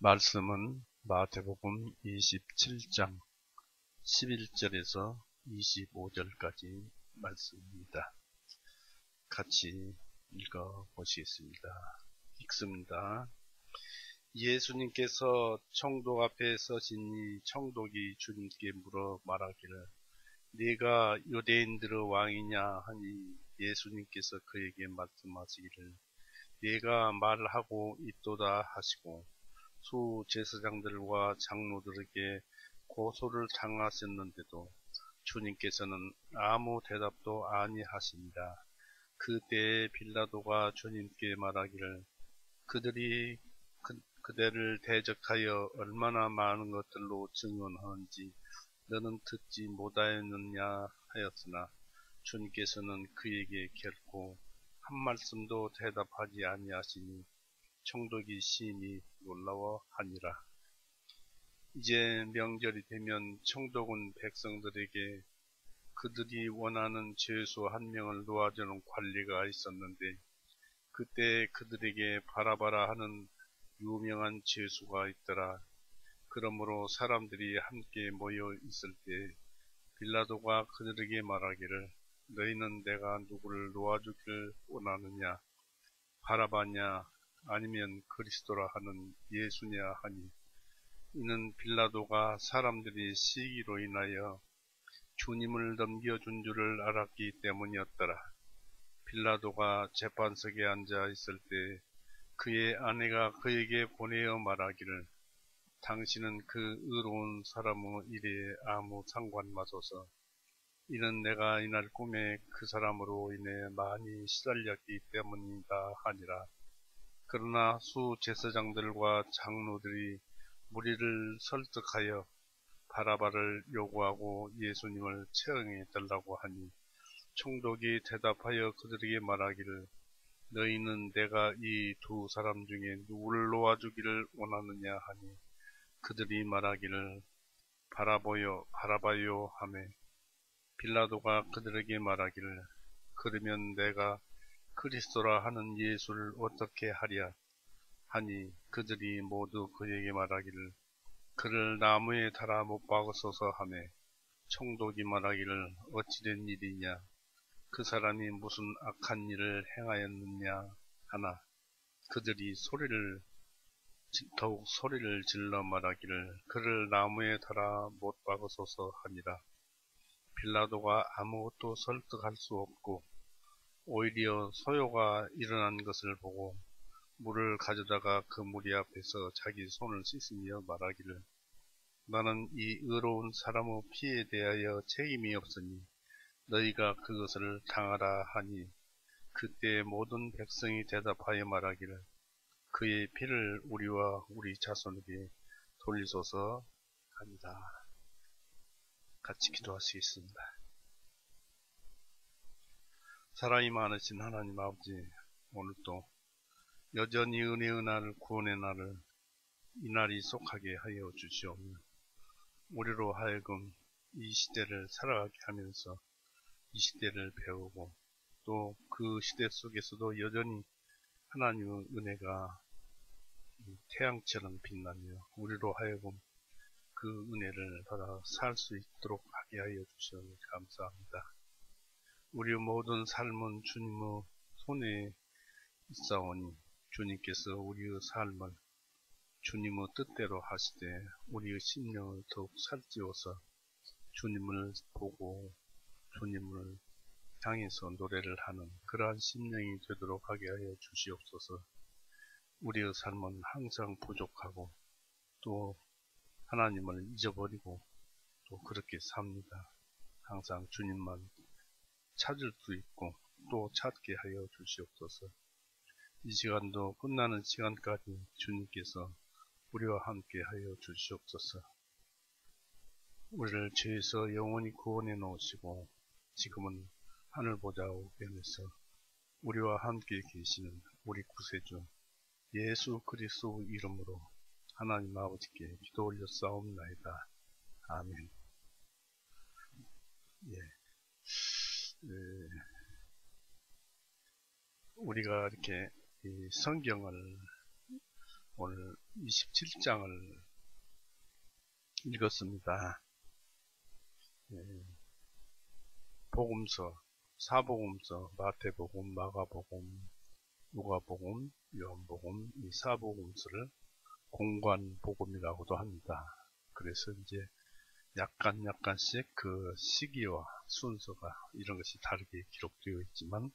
말씀은 마태복음 27장 11절에서 25절까지 말씀입니다. 같이 읽어보시겠습니다. 읽습니다. 예수님께서 청독 앞에 서시니 청독이 주님께 물어 말하기를 네가 유대인들의 왕이냐 하니 예수님께서 그에게 말씀하시기를 네가 말하고 있도다 하시고 수제사장들과 장로들에게 고소를 당하셨는데도 주님께서는 아무 대답도 아니하십니다. 그때에 빌라도가 주님께 말하기를 그들이 그대를 대적하여 얼마나 많은 것들로 증언하는지 너는 듣지 못하였느냐 하였으나 주님께서는 그에게 결코 한 말씀도 대답하지 아니하시니 청독이 심히 놀라워하니라. 이제 명절이 되면 청독은 백성들에게 그들이 원하는 죄수 한 명을 놓아주는 관리가 있었는데 그때 그들에게 바라바라 하는 유명한 죄수가 있더라. 그러므로 사람들이 함께 모여 있을 때 빌라도가 그들에게 말하기를 너희는 내가 누구를 놓아주길 원하느냐 바라바냐 아니면 그리스도라 하는 예수냐 하니 이는 빌라도가 사람들이 시기로 인하여 주님을 넘겨준 줄을 알았기 때문이었더라. 빌라도가 재판석에 앉아 있을 때 그의 아내가 그에게 보내어 말하기를 당신은 그 의로운 사람의 일에 아무 상관마소서. 이는 내가 이날 꿈에 그 사람으로 인해 많이 시달렸기 때문이다 하니라. 그러나 수제사장들과 장로들이 무리를 설득하여 바라바를 요구하고 예수님을 처형해 달라고 하니 총독이 대답하여 그들에게 말하기를 너희는 내가 이 두 사람 중에 누구를 놓아주기를 원하느냐 하니 그들이 말하기를 바라바요 하매 빌라도가 그들에게 말하기를 그러면 내가 그리스도라 하는 예수를 어떻게 하랴 하니 그들이 모두 그에게 말하기를 그를 나무에 달아 못 박으소서 하매 총독이 말하기를 어찌된 일이냐 그 사람이 무슨 악한 일을 행하였느냐 하나 그들이 더욱 소리를 질러 말하기를 그를 나무에 달아 못 박으소서 하니라. 빌라도가 아무것도 설득할 수 없고 오히려 소요가 일어난 것을 보고 물을 가져다가 그 무리 앞에서 자기 손을 씻으며 말하기를 나는 이 의로운 사람의 피에 대하여 책임이 없으니 너희가 그것을 당하라 하니 그때 모든 백성이 대답하여 말하기를 그의 피를 우리와 우리 자손에게 돌리소서 합니다. 같이 기도하시겠습니다. 사랑이 많으신 하나님 아버지, 오늘도 여전히 은혜의 날을 구원의 날을 이 날이 속하게 하여 주시오며 우리로 하여금 이 시대를 살아가게 하면서 이 시대를 배우고 또 그 시대 속에서도 여전히 하나님의 은혜가 태양처럼 빛나며 우리로 하여금 그 은혜를 받아 살 수 있도록 하게 하여 주시오니 감사합니다. 우리의 모든 삶은 주님의 손에 있사오니 주님께서 우리의 삶을 주님의 뜻대로 하시되 우리의 심령을 더욱 살찌워서 주님을 보고 주님을 향해서 노래를 하는 그러한 심령이 되도록 하게 하여 주시옵소서. 우리의 삶은 항상 부족하고 또 하나님을 잊어버리고 또 그렇게 삽니다. 항상 주님만 찾을 수 있고 또 찾게 하여 주시옵소서. 이 시간도 끝나는 시간까지 주님께서 우리와 함께 하여 주시옵소서. 우리를 죄에서 영원히 구원해 놓으시고 지금은 하늘 보좌 우편에서 우리와 함께 계시는 우리 구세주 예수 그리스도 이름으로 하나님 아버지께 기도 올려 싸움나이다. 아멘. 우리가 이렇게 이 성경을 오늘 27장을 읽었습니다. 복음서, 사복음서, 마태복음, 마가복음, 누가복음, 요한복음, 이 사복음서를 공관복음이라고도 합니다. 그래서 이제 약간씩 그 시기와 순서가 이런 것이 다르게 기록되어 있지만,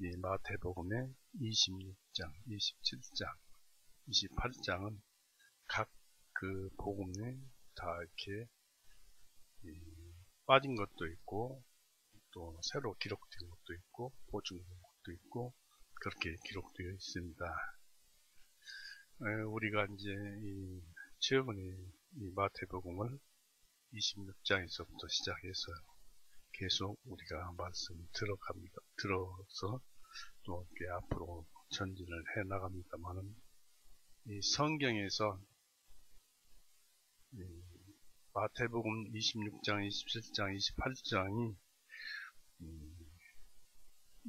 이 마태복음의 26장, 27장, 28장은 각 그 복음에 다 이렇게 빠진 것도 있고, 또 새로 기록된 것도 있고, 보충된 것도 있고, 그렇게 기록되어 있습니다. 우리가 이제 최근에 이 마태복음을 26장에서부터 시작해서 계속 우리가 말씀을 들어서 또 이렇게 앞으로 전진을 해 나갑니다만은, 이 성경에서 마태복음 26장, 27장, 28장이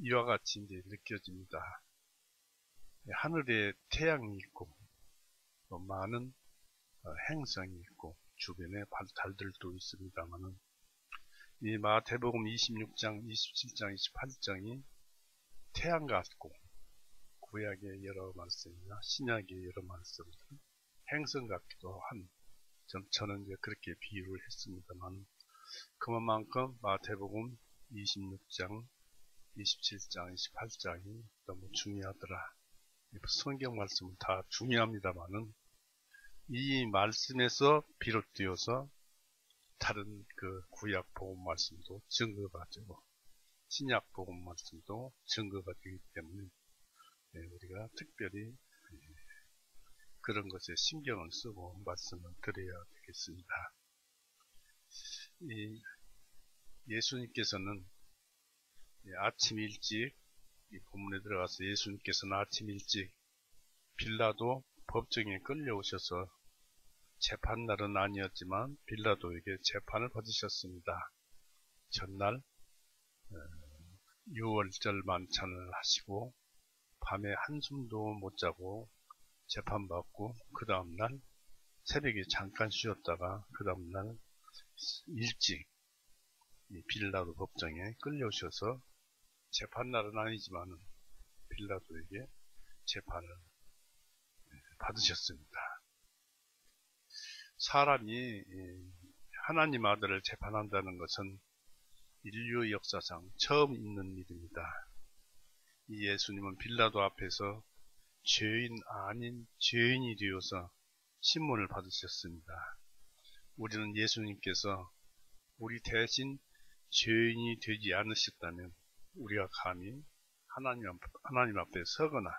이와 같이 이제 느껴집니다. 하늘에 태양이 있고, 또 많은 행성이 있고, 주변에 달들도 있습니다만은, 이 마태복음 26장, 27장, 28장이 태양 같고, 구약의 여러 말씀이나 신약의 여러 말씀들, 행성 같기도 한, 저는 이제 그렇게 비유를 했습니다만, 그만큼 마태복음 26장, 27장, 28장이 너무 중요하더라. 성경 말씀은 다 중요합니다만은, 이 말씀에서 비롯되어서 다른 그 구약 복음 말씀도 증거가 되고, 신약 복음 말씀도 증거가 되기 때문에 우리가 특별히 그런 것에 신경을 쓰고 말씀을 드려야 되겠습니다. 예수님께서는 아침 일찍, 이 본문에 들어가서 예수님께서는 아침 일찍 빌라도 법정에 끌려오셔서 재판날은 아니었지만 빌라도에게 재판을 받으셨습니다. 전날 유월절 만찬을 하시고 밤에 한숨도 못 자고 재판받고, 그 다음날 새벽에 잠깐 쉬었다가 그 다음날 일찍 빌라도 법정에 끌려오셔서 재판날은 아니지만 빌라도에게 재판을 받으셨습니다. 사람이 하나님 아들을 재판한다는 것은 인류 역사상 처음 있는 일입니다. 이 예수님은 빌라도 앞에서 죄인 아닌 죄인이 되어서 신문을 받으셨습니다. 우리는 예수님께서 우리 대신 죄인이 되지 않으셨다면 우리가 감히 하나님 앞에 서거나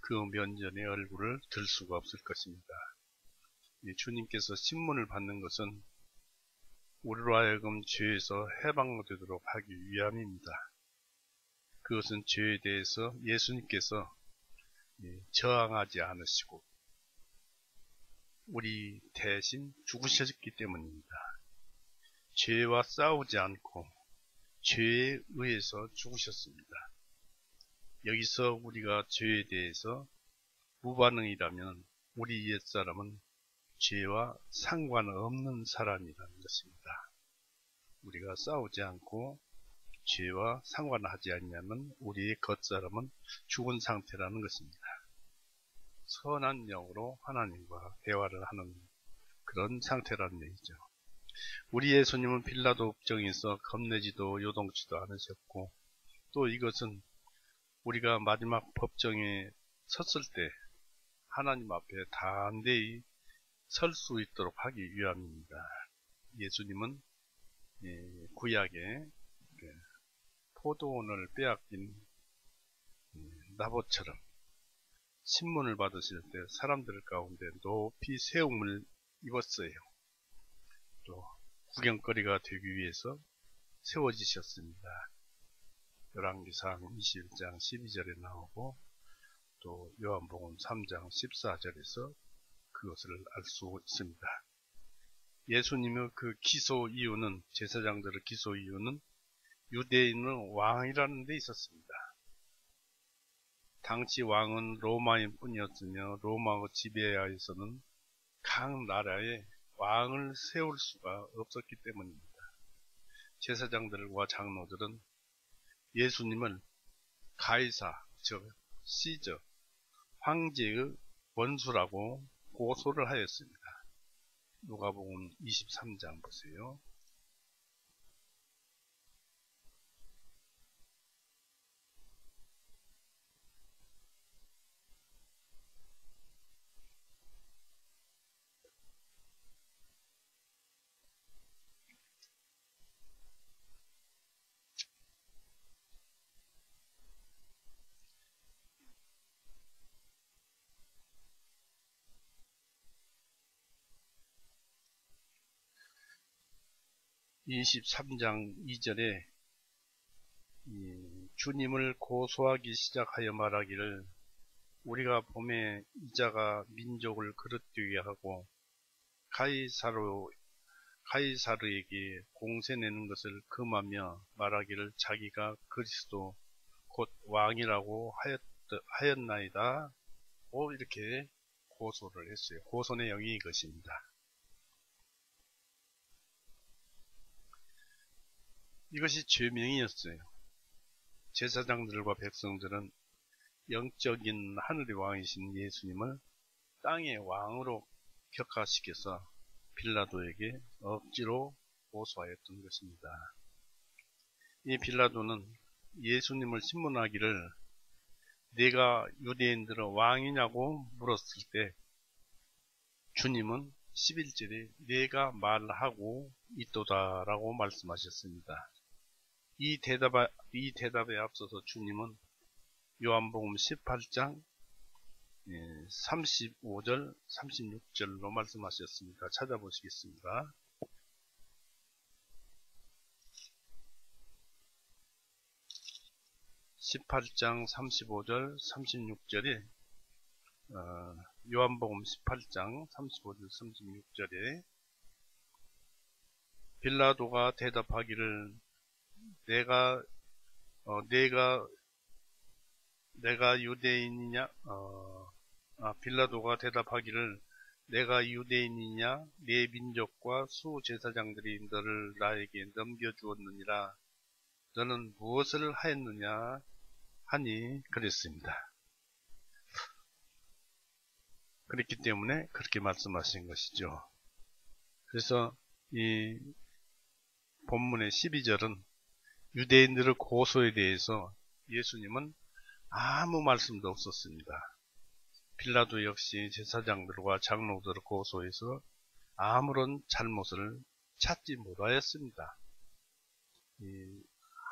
그 면전에 얼굴을 들 수가 없을 것입니다. 주님께서 신문을 받는 것은 우리로 하여금 죄에서 해방되도록 하기 위함입니다. 그것은 죄에 대해서 예수님께서 저항하지 않으시고 우리 대신 죽으셨기 때문입니다. 죄와 싸우지 않고 죄에 의해서 죽으셨습니다. 여기서 우리가 죄에 대해서 무반응이라면 우리 옛사람은 죄와 상관없는 사람이라는 것입니다. 우리가 싸우지 않고 죄와 상관하지 않냐면 우리의 겉사람은 죽은 상태라는 것입니다. 선한 영으로 하나님과 대화를 하는 그런 상태라는 얘기죠. 우리 예수님은 빌라도 법정에서 겁내지도 요동치도 않으셨고, 또 이것은 우리가 마지막 법정에 섰을 때 하나님 앞에 담대히 설 수 있도록 하기 위함입니다. 예수님은 구약에 포도원을 빼앗긴 나봇처럼 신문을 받으실 때 사람들 가운데 높이 세움을 입었어요. 또 구경거리가 되기 위해서 세워지셨습니다. 열왕기상 21장 12절에 나오고, 또 요한복음 3장 14절에서 그것을 알 수 있습니다. 예수님의 그 기소 이유는, 제사장들의 기소 이유는 유대인은 왕이라는 데 있었습니다. 당시 왕은 로마인 뿐이었으며 로마의 지배하에서는 각 나라에 왕을 세울 수가 없었기 때문입니다. 제사장들과 장로들은 예수님을 가이사, 즉 시저, 황제의 원수라고 고소를 하였습니다. 누가복음 23장 보세요. 23장 2절에 주님을 고소하기 시작하여 말하기를 우리가 봄에 이자가 민족을 그릇되게 하고 가이사르에게 공세 내는 것을 금하며 말하기를 자기가 그리스도 곧 왕이라고 하였나이다. 이렇게 고소를 했어요. 고소 내용이 이것입니다. 이것이 죄명이었어요. 제사장들과 백성들은 영적인 하늘의 왕이신 예수님을 땅의 왕으로 격화시켜서 빌라도에게 억지로 고소하였던 것입니다. 이 빌라도는 예수님을 신문하기를 내가 유대인들의 왕이냐고 물었을 때 주님은 11절에 내가 말하고 있도다 라고 말씀하셨습니다. 이 대답에 앞서서 주님은 요한복음 18장 35절 36절로 말씀하셨습니다. 찾아보시겠습니다. (18장) 35절 36절에 요한복음 18장 35절 36절에 빌라도가 대답하기를 내가 유대인이냐 빌라도가 대답하기를 내가 유대인이냐 내 민족과 수제사장들이 너를 나에게 넘겨주었느니라 너는 무엇을 하였느냐 하니 그랬습니다. 그렇기 때문에 그렇게 말씀하신 것이죠. 그래서 이 본문의 12절은 유대인들의 고소에 대해서 예수님은 아무 말씀도 없었습니다. 빌라도 역시 제사장들과 장로들의 고소에서 아무런 잘못을 찾지 못하였습니다.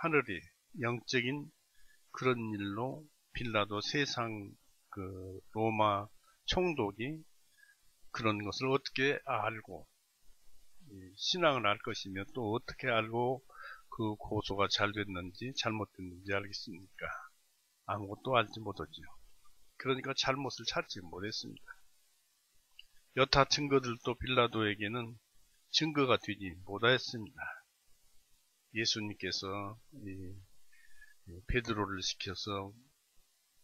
하늘이 영적인 그런 일로 빌라도 세상 로마 총독이 그런 것을 어떻게 알고 신앙을 알 것이며 또 어떻게 알고 그 고소가 잘 됐는지 잘못됐는지 알겠습니까? 아무것도 알지 못하죠. 그러니까 잘못을 찾지 못했습니다. 여타 증거들도 빌라도에게는 증거가 되지 못하였습니다. 예수님께서 베드로를 시켜서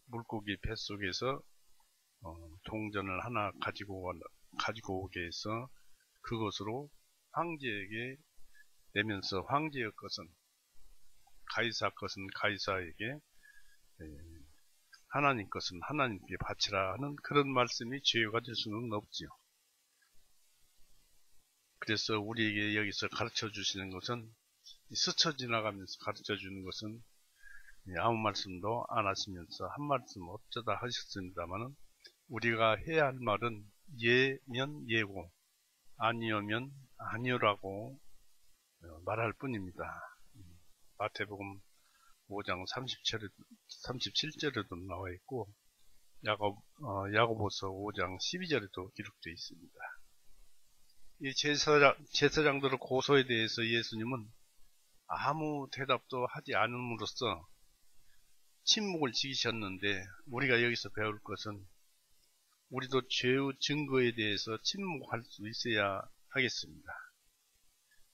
물고기 뱃속에서 동전을 하나 가지고 오게 해서 그것으로 황제에게 내면서 황제의 것은 가이사 것은 가이사에게 하나님 것은 하나님께 바치라 하는 그런 말씀이 죄가 될 수는 없지요. 그래서 우리에게 여기서 가르쳐 주시는 것은 스쳐 지나가면서 가르쳐 주는 것은 아무 말씀도 안 하시면서 한 말씀 어쩌다 하셨습니다만은 우리가 해야 할 말은 예면 예고 아니오면 아니오라고 말할 뿐입니다. 마태복음 5장 37절에도 나와 있고 야고보서 5장 12절에도 기록되어 있습니다. 이 제사장들의 고소에 대해서 예수님은 아무 대답도 하지 않음으로써 침묵을 지키셨는데 우리가 여기서 배울 것은 우리도 죄의 증거에 대해서 침묵할 수 있어야 하겠습니다.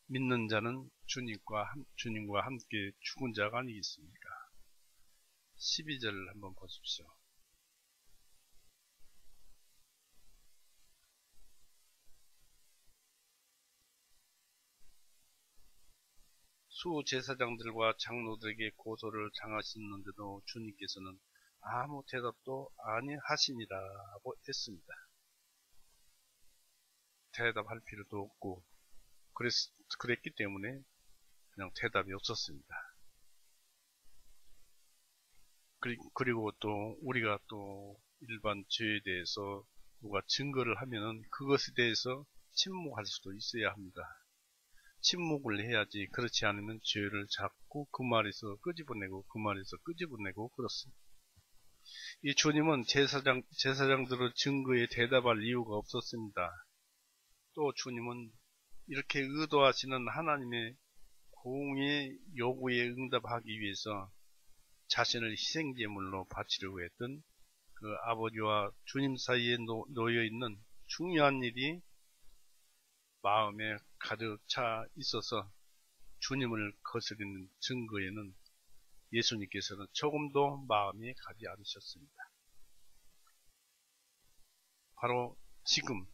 믿는 자는 주님과 함께 죽은 자가 아니겠습니까? 12절 한번 보십시오. 수제사장들과 장로들에게 고소를 당하셨는데도 주님께서는 아무 대답도 아니하시니라고 했습니다. 대답할 필요도 없고 그랬기 때문에 그냥 대답이 없었습니다. 그리고 또 우리가 또 일반 죄에 대해서 누가 증거를 하면은 그것에 대해서 침묵할 수도 있어야 합니다. 침묵을 해야지 그렇지 않으면 죄를 자꾸 그 말에서 끄집어내고 그 말에서 끄집어내고 그렇습니다. 이 주님은 제사장들의 증거에 대답할 이유가 없었습니다. 또 주님은 이렇게 의도하시는 하나님의 공의 요구에 응답하기 위해서 자신을 희생제물로 바치려고 했던 그 아버지와 주님 사이에 놓여있는 중요한 일이 마음에 가득 차 있어서 주님을 거스르는 증거에는 예수님께서는 조금도 마음이 가지 않으셨습니다. 바로 지금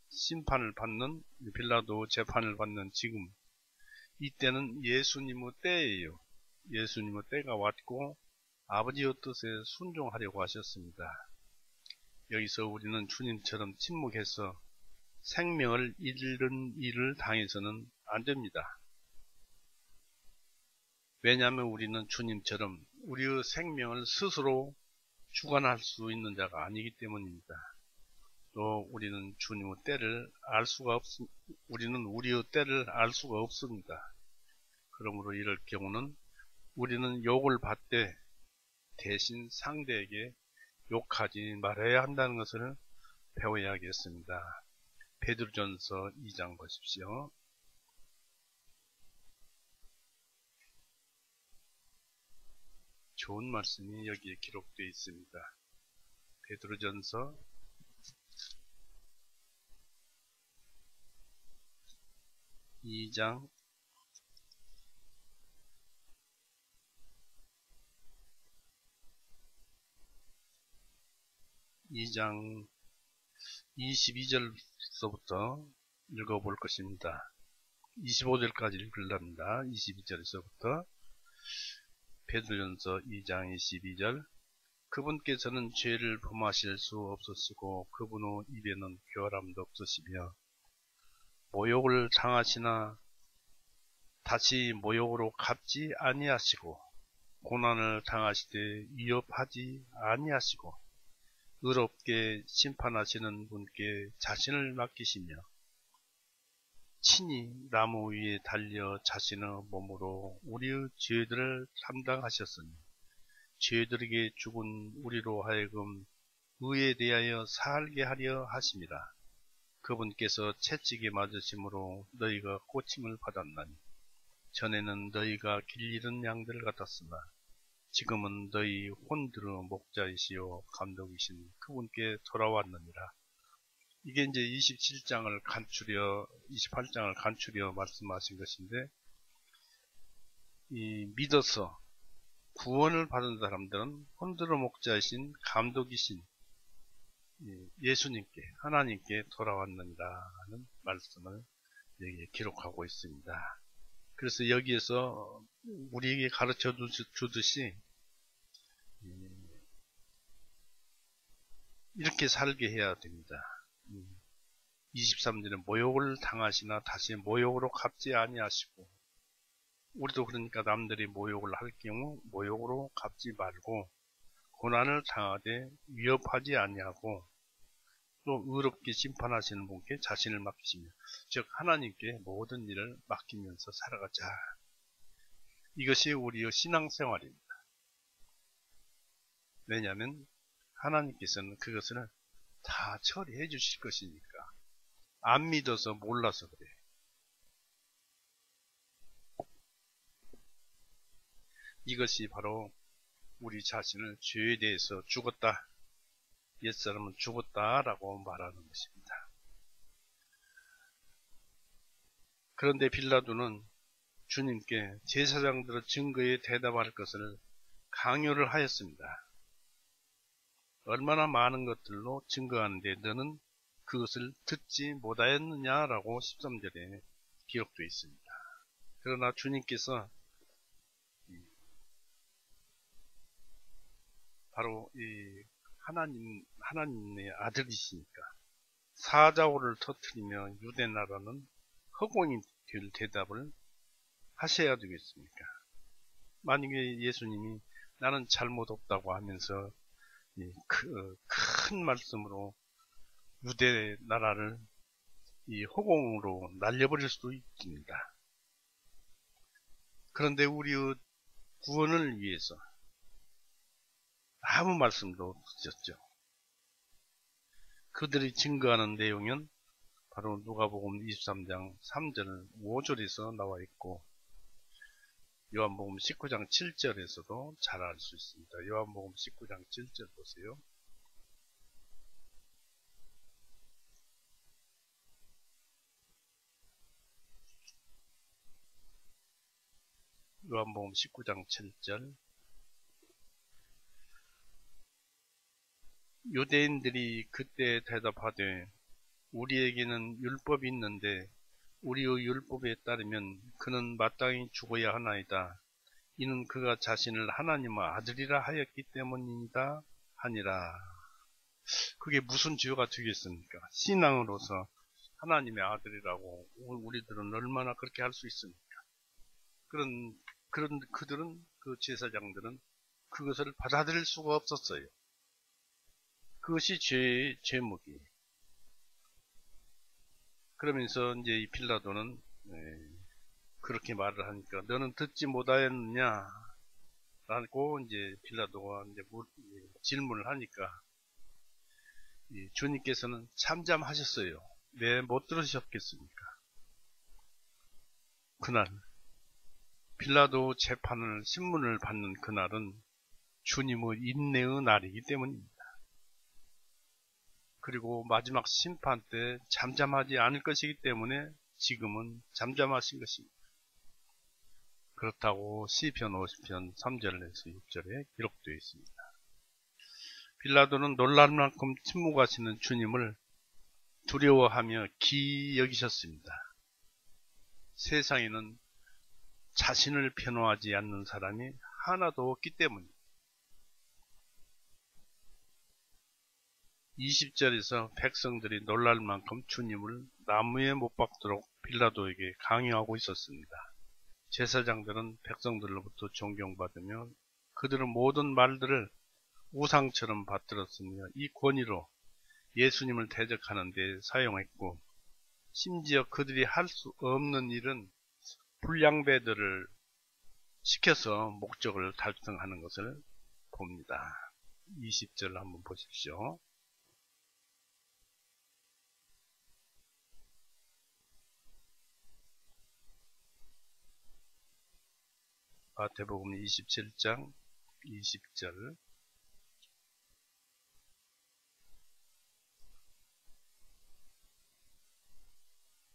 심판을 받는 빌라도 재판을 받는 지금 이때는 예수님의 때예요. 예수님의 때가 왔고 아버지의 뜻에 순종하려고 하셨습니다. 여기서 우리는 주님처럼 침묵해서 생명을 잃는 일을 당해서는 안 됩니다. 왜냐하면 우리는 주님처럼 우리의 생명을 스스로 주관할 수 있는 자가 아니기 때문입니다. 또 우리는 주님의 때를 우리는 우리의 때를 알 수가 없습니다. 그러므로 이럴 경우는 우리는 욕을 받되 대신 상대에게 욕하지 말아야 한다는 것을 배워야겠습니다. 베드로전서 2장 보십시오. 좋은 말씀이 여기에 기록되어 있습니다. 베드로전서 2장 22절서부터 읽어볼 것입니다. 25절까지 읽으랍니다. 22절에서부터 베드로전서 2장 22절 그분께서는 죄를 범하실 수 없으시고 그분의 입에는 교활함도 없으시며 모욕을 당하시나 다시 모욕으로 갚지 아니하시고 고난을 당하시되 위협하지 아니하시고 의롭게 심판하시는 분께 자신을 맡기시며 친히 나무 위에 달려 자신의 몸으로 우리의 죄들을 담당하셨으니 죄들에게 죽은 우리로 하여금 의에 대하여 살게 하려 하심이라. 그분께서 채찍에 맞으심으로 너희가 고침을 받았나니 전에는 너희가 길 잃은 양들 같았으나 지금은 너희 혼들의 목자이시오 감독이신 그분께 돌아왔느니라. 이게 이제 28장을 간추려 말씀하신 것인데, 이 믿어서 구원을 받은 사람들은 혼들의 목자이신 감독이신 예수님께, 하나님께 돌아왔느니라 는 말씀을 여기에 기록하고 있습니다. 그래서 여기에서 우리에게 가르쳐 주듯이 이렇게 살게 해야 됩니다. 23절에 모욕을 당하시나 다시 모욕으로 갚지 아니하시고, 우리도 그러니까 남들이 모욕을 할 경우 모욕으로 갚지 말고 고난을 당하되 위협하지 아니하고 또 의롭게 심판하시는 분께 자신을 맡기시며, 즉 하나님께 모든 일을 맡기면서 살아가자. 이것이 우리의 신앙생활입니다. 왜냐하면 하나님께서는 그것을 다 처리해 주실 것이니까. 안 믿어서 몰라서 그래. 이것이 바로 우리 자신을 죄에 대해서 죽었다, 옛사람은 죽었다라고 말하는 것입니다. 그런데 빌라도는 주님께 제사장들의 증거에 대답할 것을 강요를 하였습니다. 얼마나 많은 것들로 증거하는데 너는 그것을 듣지 못하였느냐라고 13절에 기록되어 있습니다. 그러나 주님께서 바로 이 하나님의 아들이시니까 사자오를 터뜨리며 유대 나라는 허공이 될 대답을 하셔야 되겠습니까? 만약에 예수님이 나는 잘못 없다고 하면서 큰 말씀으로 유대 나라를 이 허공으로 날려버릴 수도 있습니다. 그런데 우리의 구원을 위해서 아무 말씀도 없으셨죠. 그들이 증거하는 내용은 바로 누가복음 23장 3절 5절에서 나와 있고 요한복음 19장 7절에서도 잘 알 수 있습니다. 요한복음 19장 7절 보세요. 요한복음 19장 7절 유대인들이 그때 대답하되 우리에게는 율법이 있는데 우리의 율법에 따르면 그는 마땅히 죽어야 하나이다. 이는 그가 자신을 하나님의 아들이라 하였기 때문이다 하니라. 그게 무슨 죄가 되겠습니까? 신앙으로서 하나님의 아들이라고 우리들은 얼마나 그렇게 할 수 있습니까? 그들은 그 제사장들은 그것을 받아들일 수가 없었어요. 그것이 죄의 제목이. 그러면서 이제 이 빌라도는 그렇게 말을 하니까 너는 듣지 못하였느냐? 라고 이제 빌라도가 이제 질문을 하니까 주님께서는 잠잠하셨어요. 왜 못 들으셨겠습니까? 그날 빌라도 재판을 신문을 받는 그날은 주님의 인내의 날이기 때문입니다. 그리고 마지막 심판 때 잠잠하지 않을 것이기 때문에 지금은 잠잠하신 것입니다. 그렇다고 시편 50편 3절에서 6절에 기록되어 있습니다. 빌라도는 놀랄 만큼 침묵하시는 주님을 두려워하며 기이 여기셨습니다. 세상에는 자신을 변호하지 않는 사람이 하나도 없기 때문입니다. 20절에서 백성들이 놀랄 만큼 주님을 나무에 못 박도록 빌라도에게 강요하고 있었습니다. 제사장들은 백성들로부터 존경받으며 그들은 모든 말들을 우상처럼 받들었으며 이 권위로 예수님을 대적하는 데 사용했고 심지어 그들이 할 수 없는 일은 불량배들을 시켜서 목적을 달성하는 것을 봅니다. 20절 한번 보십시오. 마태복음 27장 20절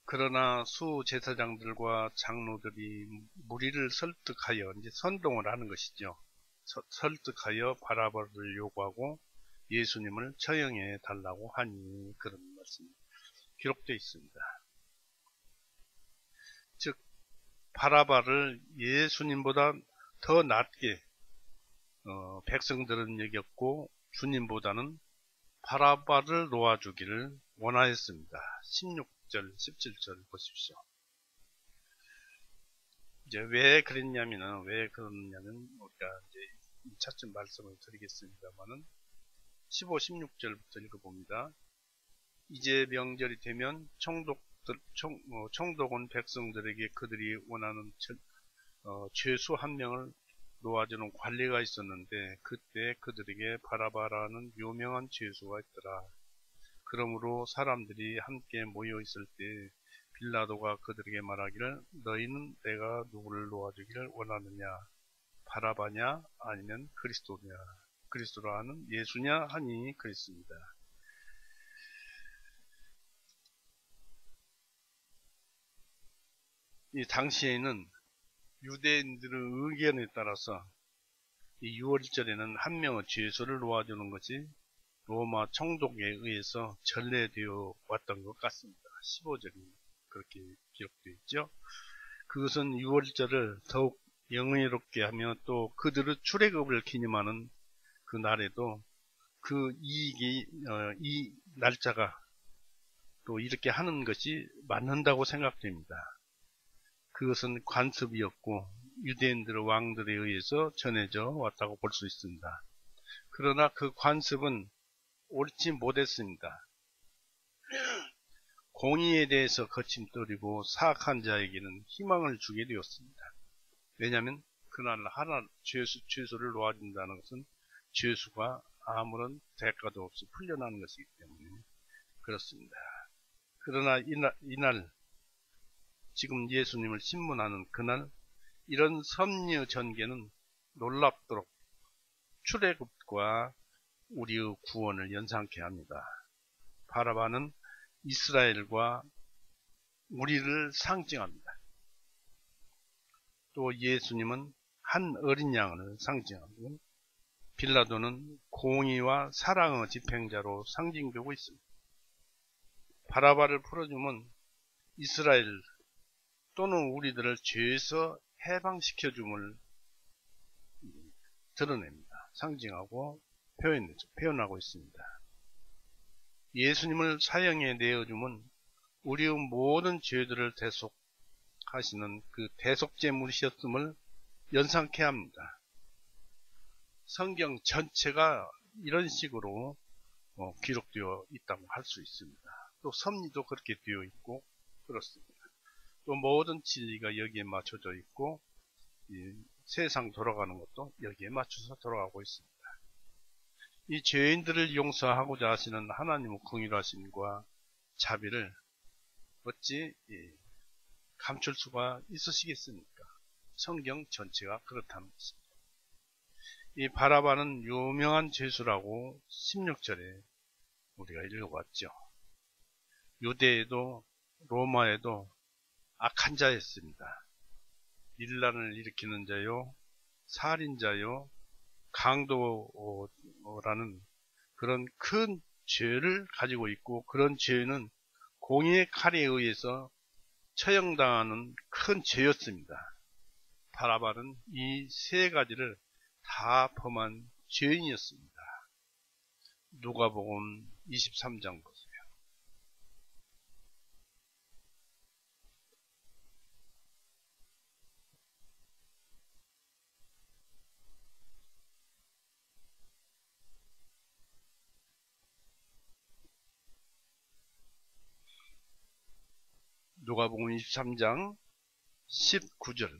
그러나 수제사장들과 장로들이 무리를 설득하여 이제 선동을 하는 것이죠. 설득하여 바라바를 요구하고 예수님을 처형해 달라고 하니 그런 말씀이 기록되어 있습니다. 즉 바라바를 예수님보다 더 낮게 백성들은 여겼고 주님보다는 바라바를 놓아주기를 원하였습니다. 16절, 17절 보십시오. 이제 왜 그랬냐면은, 우리가 이제 차츰 말씀을 드리겠습니다만은, 15, 16절부터 읽어봅니다. 이제 명절이 되면 총독은 백성들에게 그들이 원하는 죄수 한 명을 놓아주는 관리가 있었는데 그때 그들에게 바라바라는 유명한 죄수가 있더라. 그러므로 사람들이 함께 모여 있을 때 빌라도가 그들에게 말하기를 너희는 내가 누구를 놓아주기를 원하느냐 바라바냐 아니면 그리스도라 하는 예수냐 하니 그랬습니다. 이 당시에는 유대인들의 의견에 따라서 이 6월절에는 한 명의 죄수를 놓아주는 것이 로마 총독에 의해서 전례되어 왔던 것 같습니다. 15절이 그렇게 기록되어 있죠. 그것은 유월절을 더욱 영예롭게 하며 또 그들의 출애굽을 기념하는 그 날에도 그 이익이 이 날짜가 또 이렇게 하는 것이 맞는다고 생각됩니다. 그것은 관습이었고 유대인들의 왕들에 의해서 전해져 왔다고 볼 수 있습니다. 그러나 그 관습은 옳지 못했습니다. 공의에 대해서 거침돌이고 사악한 자에게는 희망을 주게 되었습니다. 왜냐하면 그날 하나 죄수를 놓아준다는 것은 죄수가 아무런 대가도 없이 풀려나는 것이기 때문에 그렇습니다. 그러나 이날 지금 예수님을 신문하는 그날 이런 섭리 전개는 놀랍도록 출애굽과 우리의 구원을 연상케 합니다. 바라바는 이스라엘과 우리를 상징합니다. 또 예수님은 한 어린 양을 상징하고 빌라도는 공의와 사랑의 집행자로 상징되고 있습니다. 바라바를 풀어주면 이스라엘 또는 우리들을 죄에서 해방시켜줌을 드러냅니다. 상징하고 표현하고 있습니다. 예수님을 사형에 내어주면 우리의 모든 죄들을 대속하시는 그 대속제물이셨음을 연상케 합니다. 성경 전체가 이런 식으로 기록되어 있다고 할 수 있습니다. 또 섭리도 그렇게 되어 있고 그렇습니다. 또 모든 진리가 여기에 맞춰져 있고 세상 돌아가는 것도 여기에 맞춰서 돌아가고 있습니다. 이 죄인들을 용서하고자 하시는 하나님의 긍휼하심과 자비를 어찌 감출 수가 있으시겠습니까? 성경 전체가 그렇다는 것입니다. 이 바라바는 유명한 죄수라고 16절에 우리가 읽어봤죠. 유대에도 로마에도 악한 자였습니다. 밀란을 일으키는 자요, 살인자요, 강도라는 그런 큰 죄를 가지고 있고 그런 죄는 공의의 칼에 의해서 처형당하는 큰 죄였습니다. 바라바는 이 세 가지를 다 범한 죄인이었습니다. 누가복음 23장 보세요. 누가복음 23장 19절.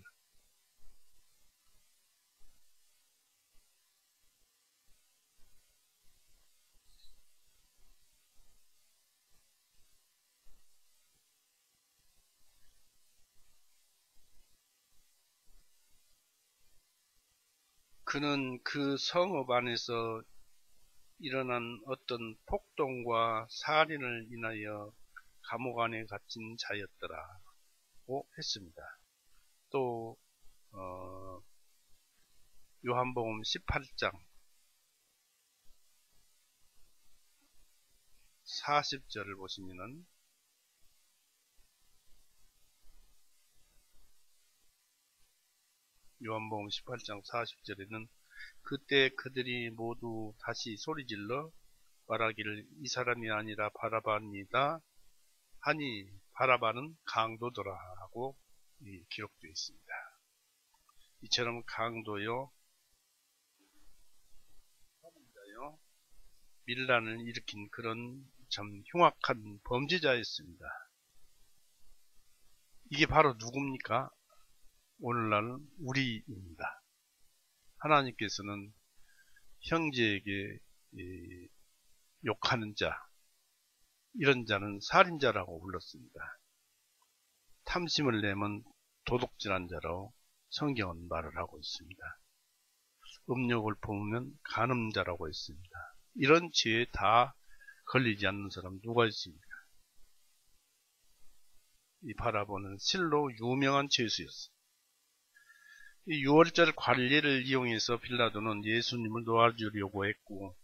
그는 그 성읍 안에서 일어난 어떤 폭동과 살인을 인하여 감옥 안에 갇힌 자였더라고 했습니다. 또 요한복음 18장 40절을 보시면은 요한복음 18장 40절에는 그때 그들이 모두 다시 소리질러 말하기를 이 사람이 아니라 바라바입니다 하니 바라바는 강도더라 하고 기록되어 있습니다. 이처럼 강도요, 밀란을 일으킨 그런 참 흉악한 범죄자였습니다. 이게 바로 누굽니까? 오늘날 우리입니다. 하나님께서는 형제에게 욕하는 자, 이런 자는 살인자라고 불렀습니다. 탐심을 내면 도둑질한 자로 성경은 말을 하고 있습니다. 음욕을 품으면 간음자라고 했습니다. 이런 죄에 다 걸리지 않는 사람 누가 있습니까? 이 바라보는 실로 유명한 죄수였습니다. 이 유월절 관리를 이용해서 빌라도는 예수님을 놓아주려고 했고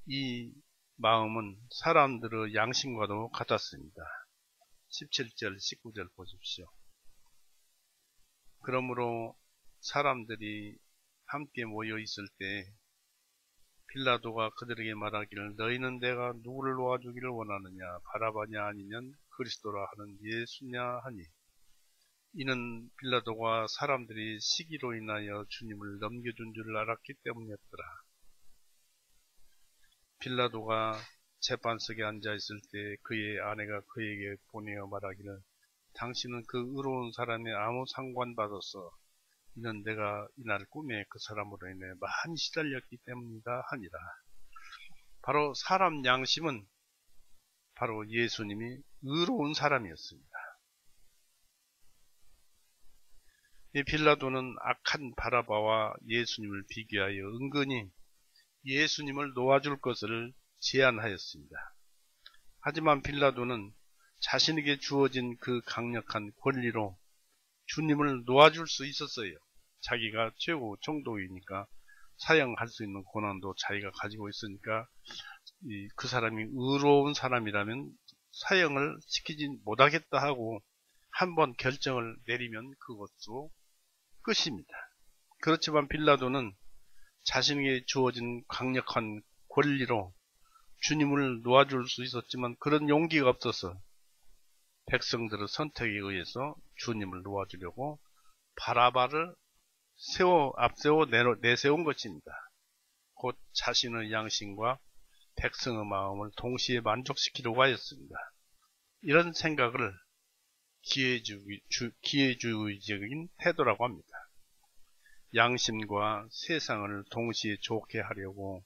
이 마음은 사람들의 양심과도 같았습니다. 17절, 19절 보십시오. 그러므로 사람들이 함께 모여 있을 때 빌라도가 그들에게 말하기를 너희는 내가 누구를 놓아주기를 원하느냐 바라바냐 아니면 그리스도라 하는 예수냐 하니 이는 빌라도가 사람들이 시기로 인하여 주님을 넘겨준 줄 알았기 때문이었더라. 빌라도가 재판석에 앉아있을 때 그의 아내가 그에게 보내어 말하기를 당신은 그 의로운 사람에 아무 상관받아서 이는 내가 이날 꿈에 그 사람으로 인해 많이 시달렸기 때문이다 하니라. 바로 사람 양심은 바로 예수님이 의로운 사람이었습니다. 이 빌라도는 악한 바라바와 예수님을 비교하여 은근히 예수님을 놓아줄 것을 제안하였습니다. 하지만 빌라도는 자신에게 주어진 그 강력한 권리로 주님을 놓아줄 수 있었어요. 자기가 최고 총독이니까 사형할 수 있는 권한도 자기가 가지고 있으니까 그 사람이 의로운 사람이라면 사형을 시키지 못하겠다 하고 한번 결정을 내리면 그것도 끝입니다. 그렇지만 빌라도는 자신에게 주어진 강력한 권리로 주님을 놓아줄 수 있었지만 그런 용기가 없어서 백성들의 선택에 의해서 주님을 놓아주려고 바라바를 앞세워 내세운 것입니다. 곧 자신의 양심과 백성의 마음을 동시에 만족시키려고 하였습니다. 이런 생각을 기회주의적인 태도라고 합니다. 양심과 세상을 동시에 좋게 하려고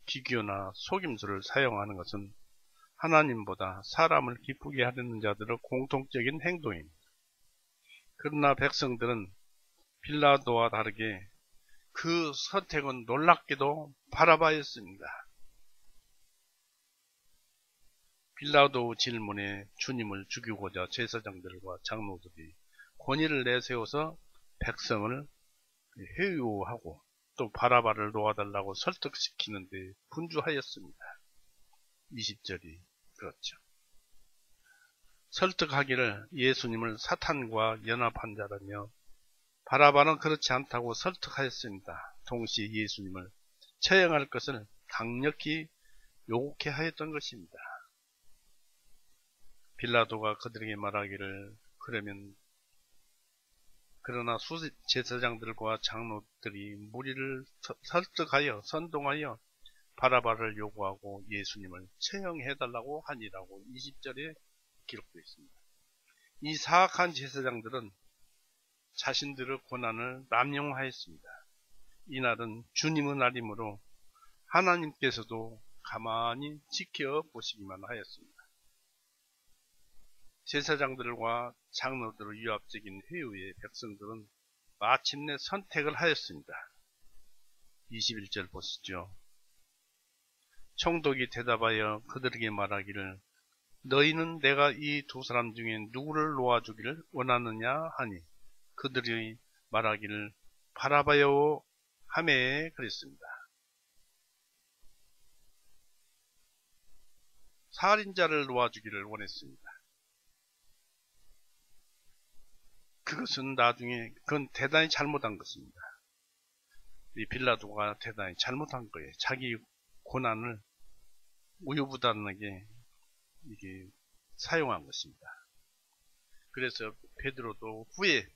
비교나 속임수를 사용하는 것은 하나님보다 사람을 기쁘게 하려는 자들의 공통적인 행동입니다. 그러나 백성들은 빌라도와 다르게 그 선택은 놀랍게도 바라바였습니다. 빌라도 질문에 주님을 죽이고자 제사장들과 장로들이 권위를 내세워서 백성을 회유하고 또 바라바를 놓아달라고 설득시키는데 분주하였습니다. 20절이 그렇죠. 설득하기를 예수님을 사탄과 연합한 자라며 바라바는 그렇지 않다고 설득하였습니다. 동시에 예수님을 처형할 것을 강력히 요구케 하였던 것입니다. 빌라도가 그들에게 말하기를 그러나 제사장들과 장로들이 무리를 설득하여 선동하여 바라바를 요구하고 예수님을 처형해달라고 하니라고 20절에 기록되어 있습니다. 이 사악한 제사장들은 자신들의 권한을 남용하였습니다. 이날은 주님의 날이므로 하나님께서도 가만히 지켜보시기만 하였습니다. 제사장들과 장로들의 유압적인 회유에 백성들은 마침내 선택을 하였습니다. 21절 보시죠. 총독이 대답하여 그들에게 말하기를 너희는 내가 이 두 사람 중에 누구를 놓아주기를 원하느냐 하니 그들이 말하기를 바라바요 하매 그랬습니다. 살인자를 놓아주기를 원했습니다. 그것은 나중에 그건 대단히 잘못한 것입니다. 이 빌라도가 대단히 잘못한 거예요. 자기 고난을 우유부단하게 이게 사용한 것입니다. 그래서 베드로도 후에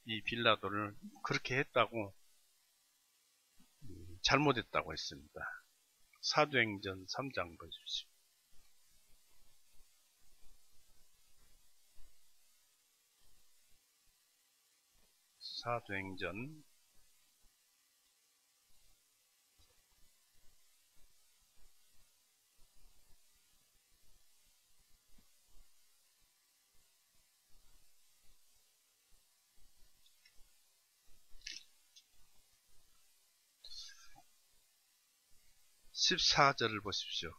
이 빌라도를 그렇게 했다고 잘못했다고 했습니다. 사도행전 3장 보십시오. 사도행전 14절을 보십시오.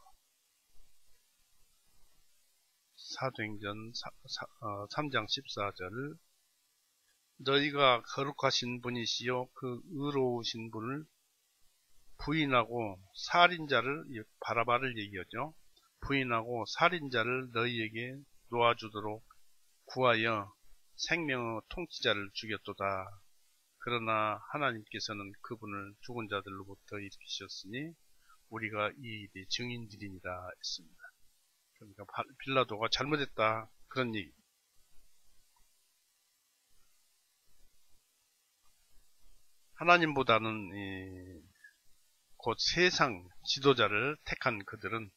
사도행전 3장 14절 너희가 거룩하신 분이시요 그 의로우신 분을 부인하고 살인자를 바라바를 얘기하죠. 부인하고 살인자를 너희에게 놓아주도록 구하여 생명의 통치자를 죽였도다. 그러나 하나님께서는 그분을 죽은 자들로부터 일으키셨으니 우리가 이 일의 증인들이니라 했습니다. 그러니까 빌라도가 잘못했다, 그런 얘기. 하나님보다는 곧 세상 지도자를 택한 그들은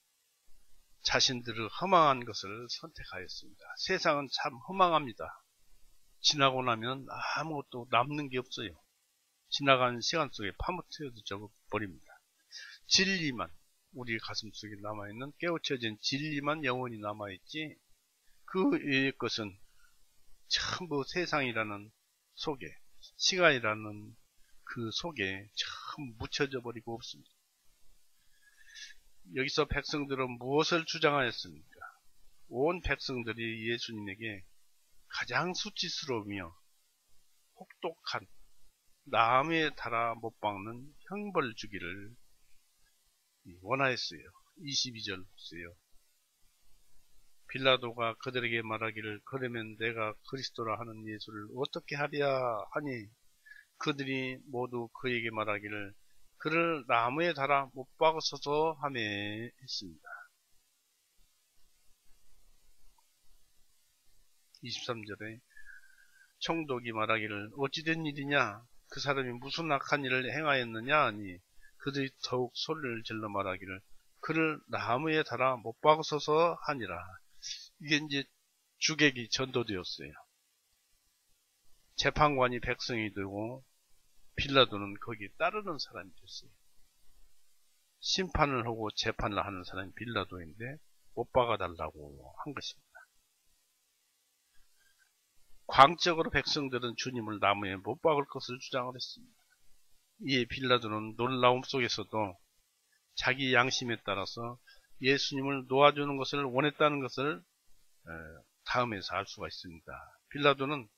자신들의 허망한 것을 선택하였습니다. 세상은 참 허망합니다. 지나고 나면 아무것도 남는 게 없어요. 지나간 시간 속에 파묻혀져 버립니다. 진리만, 우리 가슴 속에 남아있는 깨우쳐진 진리만 영원히 남아있지, 그 외의 것은 전부 세상이라는 속에, 시간이라는 그 속에 참 묻혀져 버리고 없습니다. 여기서 백성들은 무엇을 주장하였습니까? 온 백성들이 예수님에게 가장 수치스러우며 혹독한 나무에 달아 못 박는 형벌 주기를 원하였어요. 22절 보세요. 빌라도가 그들에게 말하기를 그러면 내가 그리스도라 하는 예수를 어떻게 하랴 하니 그들이 모두 그에게 말하기를 그를 나무에 달아 못 박으소서 하며 했습니다. 23절에 총독이 말하기를 어찌된 일이냐, 그 사람이 무슨 악한 일을 행하였느냐 하니 그들이 더욱 소리를 질러 말하기를 그를 나무에 달아 못 박으소서 하니라. 이게 이제 주객이 전도되었어요. 재판관이 백성이 되고 빌라도는 거기에 따르는 사람이 됐어요. 심판을 하고 재판을 하는 사람이 빌라도인데 못 박아달라고 한 것입니다. 광적으로 백성들은 주님을 나무에 못 박을 것을 주장을 했습니다. 이에 빌라도는 놀라움 속에서도 자기 양심에 따라서 예수님을 놓아주는 것을 원했다는 것을 다음에서 알 수가 있습니다. 빌라도는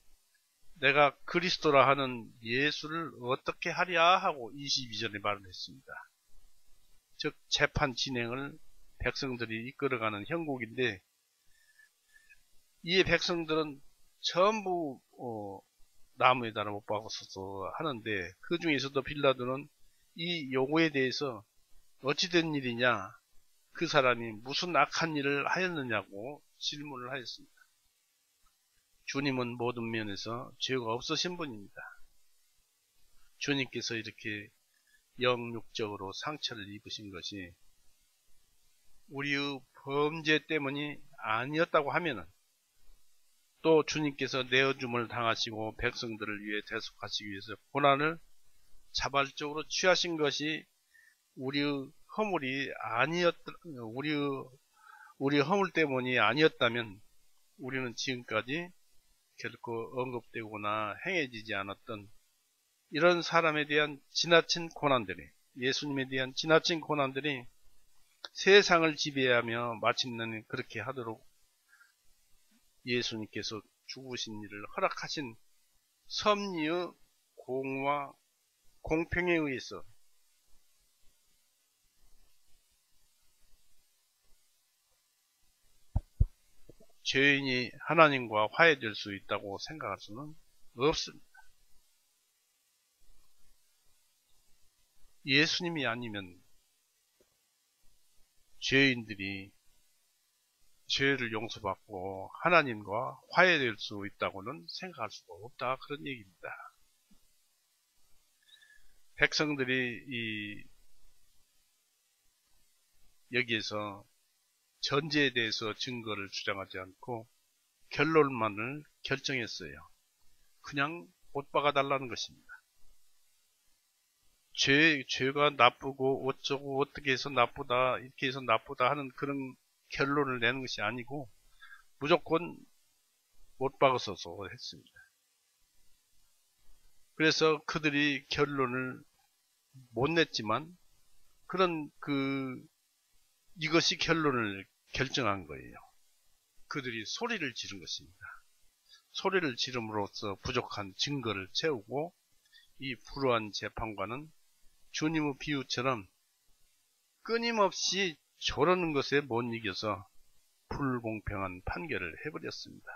내가 그리스도라 하는 예수를 어떻게 하랴 하고 22절에 말을 했습니다. 즉 재판 진행을 백성들이 이끌어가는 형국인데 이에 백성들은 전부 나무에 달아 못 박았어서 하는데 그 중에서도 빌라도는 이 요구에 대해서 어찌된 일이냐, 그 사람이 무슨 악한 일을 하였느냐고 질문을 하였습니다. 주님은 모든 면에서 죄가 없으신 분입니다. 주님께서 이렇게 영육적으로 상처를 입으신 것이 우리의 범죄 때문이 아니었다고 하면은 또 주님께서 내어줌을 당하시고 백성들을 위해 대속하시기 위해서 고난을 자발적으로 취하신 것이 우리의 허물이 우리 허물 때문이 아니었다면 우리는 지금까지 결코 언급되거나 행해지지 않았던 이런 사람에 대한 지나친 고난들이, 예수님에 대한 지나친 고난들이 세상을 지배하며 마침내는 그렇게 하도록 예수님께서 죽으신 일을 허락하신 섭리의 공와 공평에 의해서 죄인이 하나님과 화해될 수 있다고 생각할 수는 없습니다. 예수님이 아니면 죄인들이 죄를 용서받고 하나님과 화해될 수 있다고는 생각할 수가 없다, 그런 얘기입니다. 백성들이 여기에서 전제에 대해서 증거를 주장하지 않고 결론만을 결정했어요. 그냥 못 박아달라는 것입니다. 죄가 나쁘고 어쩌고 어떻게 해서 나쁘다, 이렇게 해서 나쁘다 하는 그런 결론을 내는 것이 아니고 무조건 못 박았어서 했습니다. 그래서 그들이 결론을 못 냈지만 이것이 결론을 결정한 거예요. 그들이 소리를 지른 것입니다. 소리를 지름으로써 부족한 증거를 채우고 이 불우한 재판관은 주님의 비유처럼 끊임없이 조르는 것에 못 이겨서 불공평한 판결을 해버렸습니다.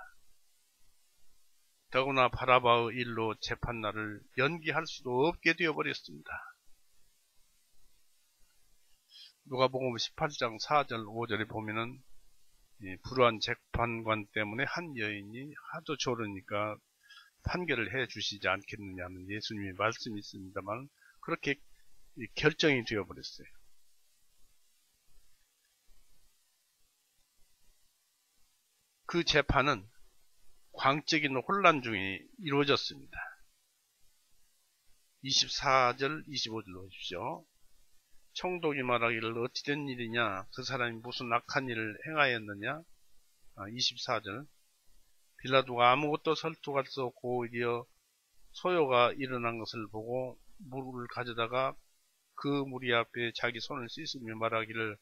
더구나 바라바의 일로 재판날을 연기할 수도 없게 되어버렸습니다. 누가복음 18장 4절 5절에 보면은 불우한 재판관 때문에 한 여인이 하도 졸으니까 판결을 해 주시지 않겠느냐는 예수님의 말씀이 있습니다만 그렇게 결정이 되어버렸어요. 그 재판은 광적인 혼란 중에 이루어졌습니다. 24절 25절로 보십시오. 총독이 말하기를 어찌 된 일이냐, 그 사람이 무슨 악한 일을 행하였느냐. 24절 빌라도가 아무것도 설득할 수 없고 오히려 소요가 일어난 것을 보고 물을 가져다가 그 무리 앞에 자기 손을 씻으며 말하기를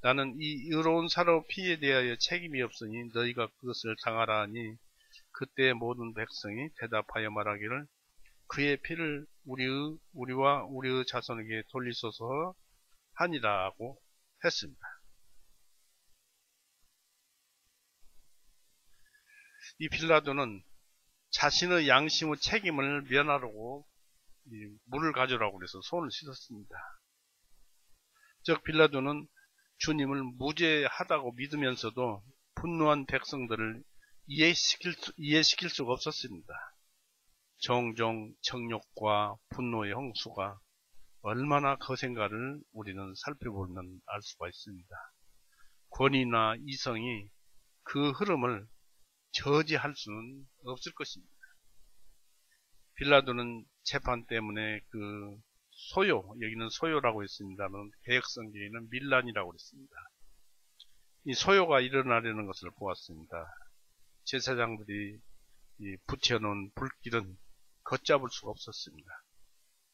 나는 이 의로운 사람 피에 대하여 책임이 없으니 너희가 그것을 당하라 하니 그때 모든 백성이 대답하여 말하기를 그의 피를 우리와 우리의 자손에게 돌리소서 하니라고 했습니다. 이 빌라도는 자신의 양심의 책임을 면하려고 물을 가져오라고 해서 손을 씻었습니다. 즉 빌라도는 주님을 무죄하다고 믿으면서도 분노한 백성들을 이해시킬 수가 없었습니다. 종종 정욕과 분노의 홍수가 얼마나 거센가를 우리는 살펴보면 알 수가 있습니다. 권위나 이성이 그 흐름을 저지할 수는 없을 것입니다. 빌라도는 재판 때문에 그 여기는 소요라고 했습니다만 개혁성경에는 밀란이라고 했습니다. 이 소요가 일어나려는 것을 보았습니다. 제사장들이 붙여놓은 불길은 걷잡을 수가 없었습니다.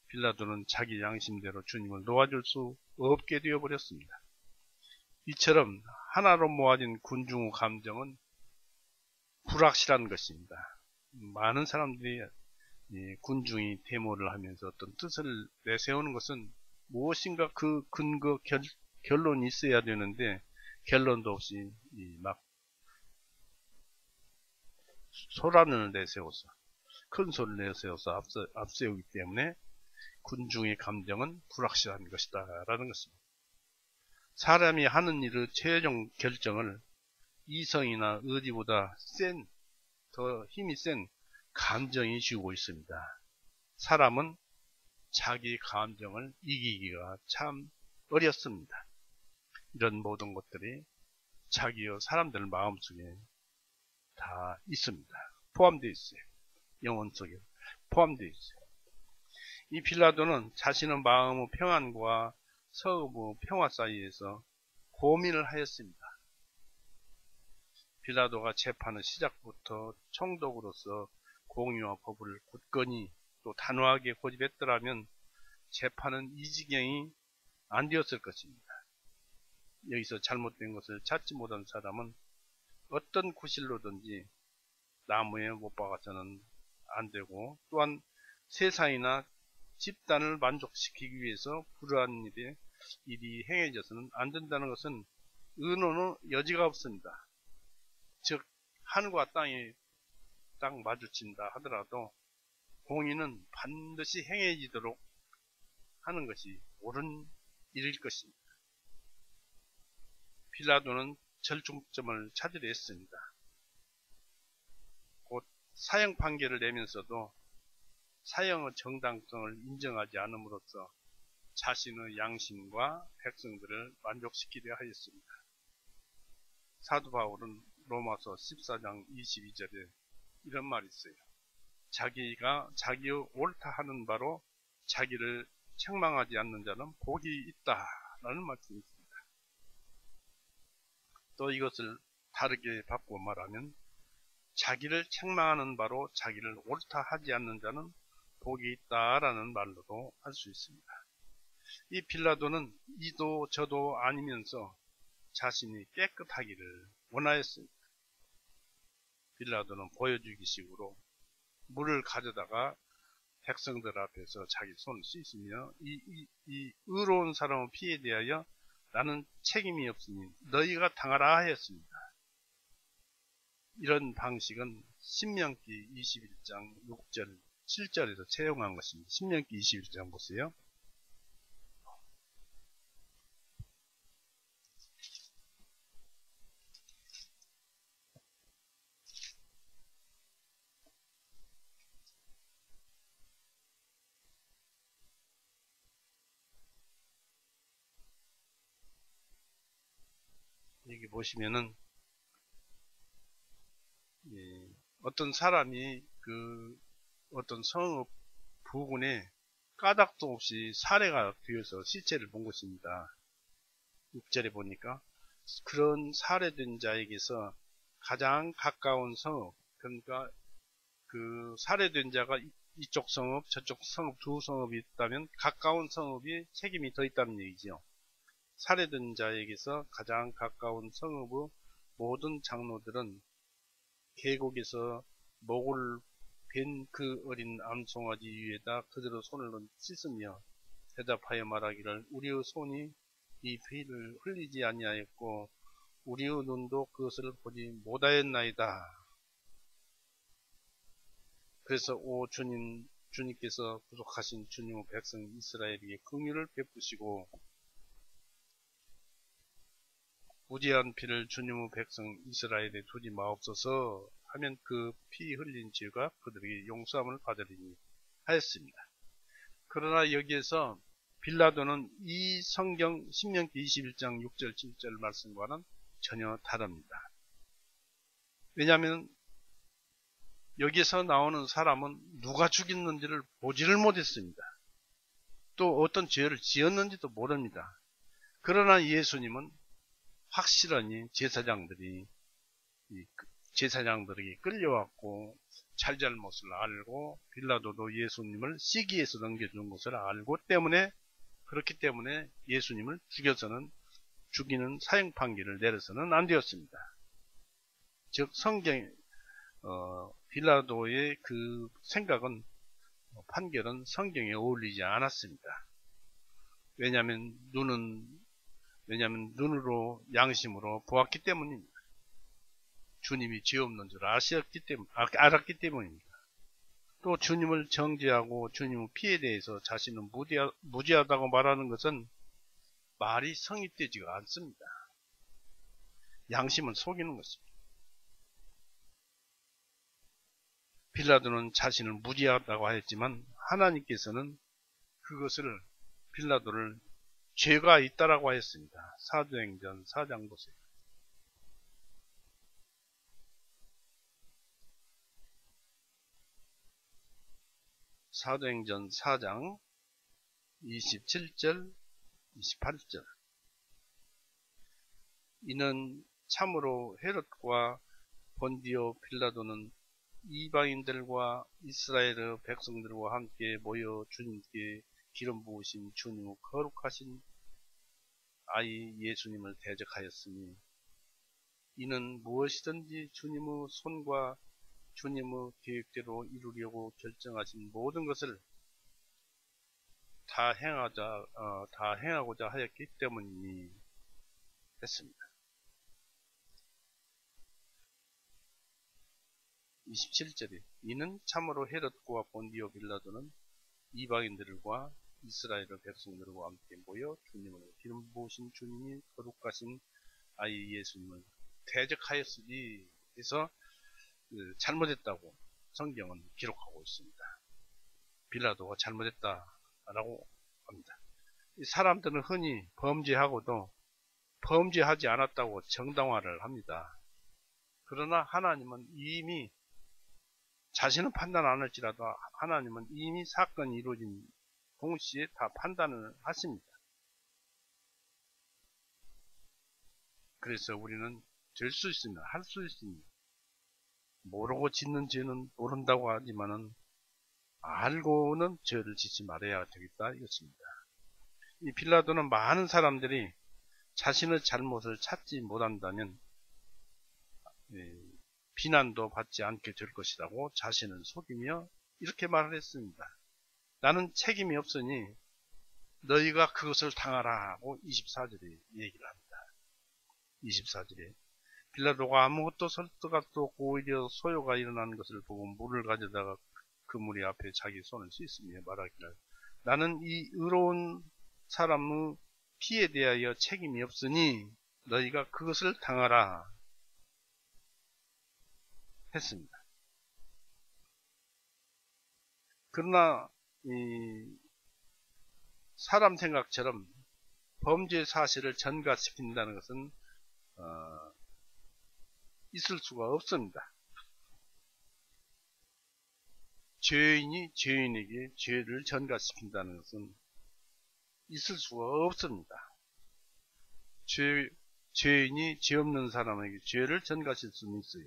빌라도는 자기 양심대로 주님을 놓아줄 수 없게 되어버렸습니다. 이처럼 하나로 모아진 군중의 감정은 불확실한 것입니다. 많은 사람들이 군중이 데모를 하면서 어떤 뜻을 내세우는 것은 무엇인가 그 근거 결론이 있어야 되는데 결론도 없이 막 소란을 내세워서 큰 소리를 내세워서 앞세우기 때문에 군중의 감정은 불확실한 것이다 라는 것입니다. 사람이 하는 일의 최종 결정을 이성이나 의지보다 더 힘이 센 감정이 쥐고 있습니다. 사람은 자기 감정을 이기기가 참 어렵습니다. 이런 모든 것들이 자기의 사람들 마음속에 다 있습니다. 포함되어 있어요. 영혼 속에 포함되어 있어요. 이 빌라도는 자신의 마음의 평안과 서음의 평화 사이에서 고민을 하였습니다. 빌라도가 재판의 시작부터 총독으로서 공의와 법을 굳건히 또 단호하게 고집했더라면 재판은 이 지경이 안 되었을 것입니다. 여기서 잘못된 것을 찾지 못한 사람은 어떤 구실로든지 나무에 못 박아서는 안 되고 또한 세상이나 집단을 만족시키기 위해서 불우한 일이 행해져서는 안 된다는 것은 의논의 여지가 없습니다. 즉 하늘과 땅이 딱 마주친다 하더라도 공의는 반드시 행해지도록 하는 것이 옳은 일일 것입니다. 빌라도는 절충점을 찾으려 했습니다. 곧 사형 판결을 내면서도 사형의 정당성을 인정하지 않음으로써 자신의 양심과 백성들을 만족시키려 하였습니다. 사도 바울은 로마서 14장 22절에 이런 말이 있어요. 자기가 자기의 옳다 하는 바로 자기를 책망하지 않는 자는 복이 있다라는 말씀이 있습니다. 또 이것을 다르게 바꾸어 말하면 자기를 책망하는 바로 자기를 옳다 하지 않는 자는 복이 있다라는 말로도 할 수 있습니다. 이 빌라도는 이도 저도 아니면서 자신이 깨끗하기를 원하였습니다. 빌라도는 보여주기식으로 물을 가져다가 백성들 앞에서 자기 손을 씻으며 이 의로운 사람의 피에 대하여 나는 책임이 없으니 너희가 당하라 하였습니다. 이런 방식은 신명기 21장 6절, 7절에서 채용한 것입니다. 신명기 21장 보세요. 여기 보시면은 어떤 사람이 어떤 성읍 부근에 까닭도 없이 살해가 되어서 시체를 본 것입니다. 6절에 보니까 그런 살해된 자에게서 가장 가까운 성읍, 그러니까 그 살해된 자가 이쪽 성읍 저쪽 성읍 두 성읍이 있다면 가까운 성읍이 책임이 더 있다는 얘기죠. 살해된 자에게서 가장 가까운 성읍의 모든 장로들은 계곡에서 목을 벤 그 어린 암송아지 위에다 그대로 손을 씻으며 대답하여 말하기를 우리의 손이 이 피를 흘리지 아니하였고 우리의 눈도 그것을 보지 못하였나이다. 그래서 오 주님, 주님께서 구속하신 주님의 백성 이스라엘에게 긍휼을 베푸시고 무지한 피를 주님의 백성 이스라엘에 두지 마옵소서 하면 그 피 흘린 죄가 그들에게 용서함을 받으리니 하였습니다. 그러나 여기에서 빌라도는 이 성경 신명기 21장 6절 7절 말씀과는 전혀 다릅니다. 왜냐하면 여기에서 나오는 사람은 누가 죽였는지를 보지를 못했습니다. 또 어떤 죄를 지었는지도 모릅니다. 그러나 예수님은 확실하니 제사장들에게 끌려왔고 잘잘못을 알고 빌라도도 예수님을 시기에서 넘겨준 것을 알고 그렇기 때문에 예수님을 죽이는 사형 판결을 내려서는 안 되었습니다. 즉 빌라도의 그 생각은 판결은 성경에 어울리지 않았습니다. 왜냐하면 눈으로 양심으로 보았기 때문입니다. 주님이 죄 없는 줄 알았기 때문입니다. 또 주님을 정죄하고 주님의 피에 대해서 자신은 무죄하다고 말하는 것은 말이 성립되지가 않습니다. 양심을 속이는 것입니다. 빌라도는 자신을 무죄하다고 하였지만 하나님께서는 그것을 빌라도를 죄가 있다라고 하였습니다. 사도행전 4장 보세요. 사도행전 4장 27절 28절 이는 참으로 헤롯과 본디오 빌라도는 이방인들과 이스라엘의 백성들과 함께 모여 주님께 기름 부으신 주님의 거룩하신 아이 예수님을 대적하였으니 이는 무엇이든지 주님의 손과 주님의 계획대로 이루려고 결정하신 모든 것을 다 행하고자 하였기 때문이니 했습니다. 27절에 이는 참으로 헤롯과 본디오 빌라도는 이방인들과 이스라엘 백성들과 함께 모여 주님을 기름 부으신 주님이 거룩하신 아이 예수님을 대적하였으니 해서 잘못했다고 성경은 기록하고 있습니다. 빌라도가 잘못했다라고 합니다. 이 사람들은 흔히 범죄하고도 범죄하지 않았다고 정당화를 합니다. 그러나 하나님은 이미 자신은 판단 안 할지라도 하나님은 이미 사건이 이루어진 동시에 다 판단을 하십니다. 그래서 우리는 될 수 있습니다. 할 수 있습니다. 모르고 짓는 죄는 모른다고 하지만은 알고는 죄를 짓지 말아야 되겠다 이것입니다. 이 빌라도는 많은 사람들이 자신의 잘못을 찾지 못한다면 비난도 받지 않게 될 것이라고 자신을 속이며 이렇게 말을 했습니다. 나는 책임이 없으니 너희가 그것을 당하라 하고 24절에 얘기를 합니다. 24절에 빌라도가 아무것도 설득할 수 없고 오히려 소요가 일어나는 것을 보고 물을 가져다가 그 무리 앞에 자기 손을 씻으며 말하기를, 나는 이 의로운 사람의 피에 대하여 책임이 없으니 너희가 그것을 당하라 했습니다. 그러나 이 사람 생각처럼 범죄 사실을 전가시킨다는 것은 있을 수가 없습니다. 죄인이 죄인에게 죄를 전가시킨다는 것은 있을 수가 없습니다. 죄인이 죄 없는 사람에게 죄를 전가하실 수는 있어요.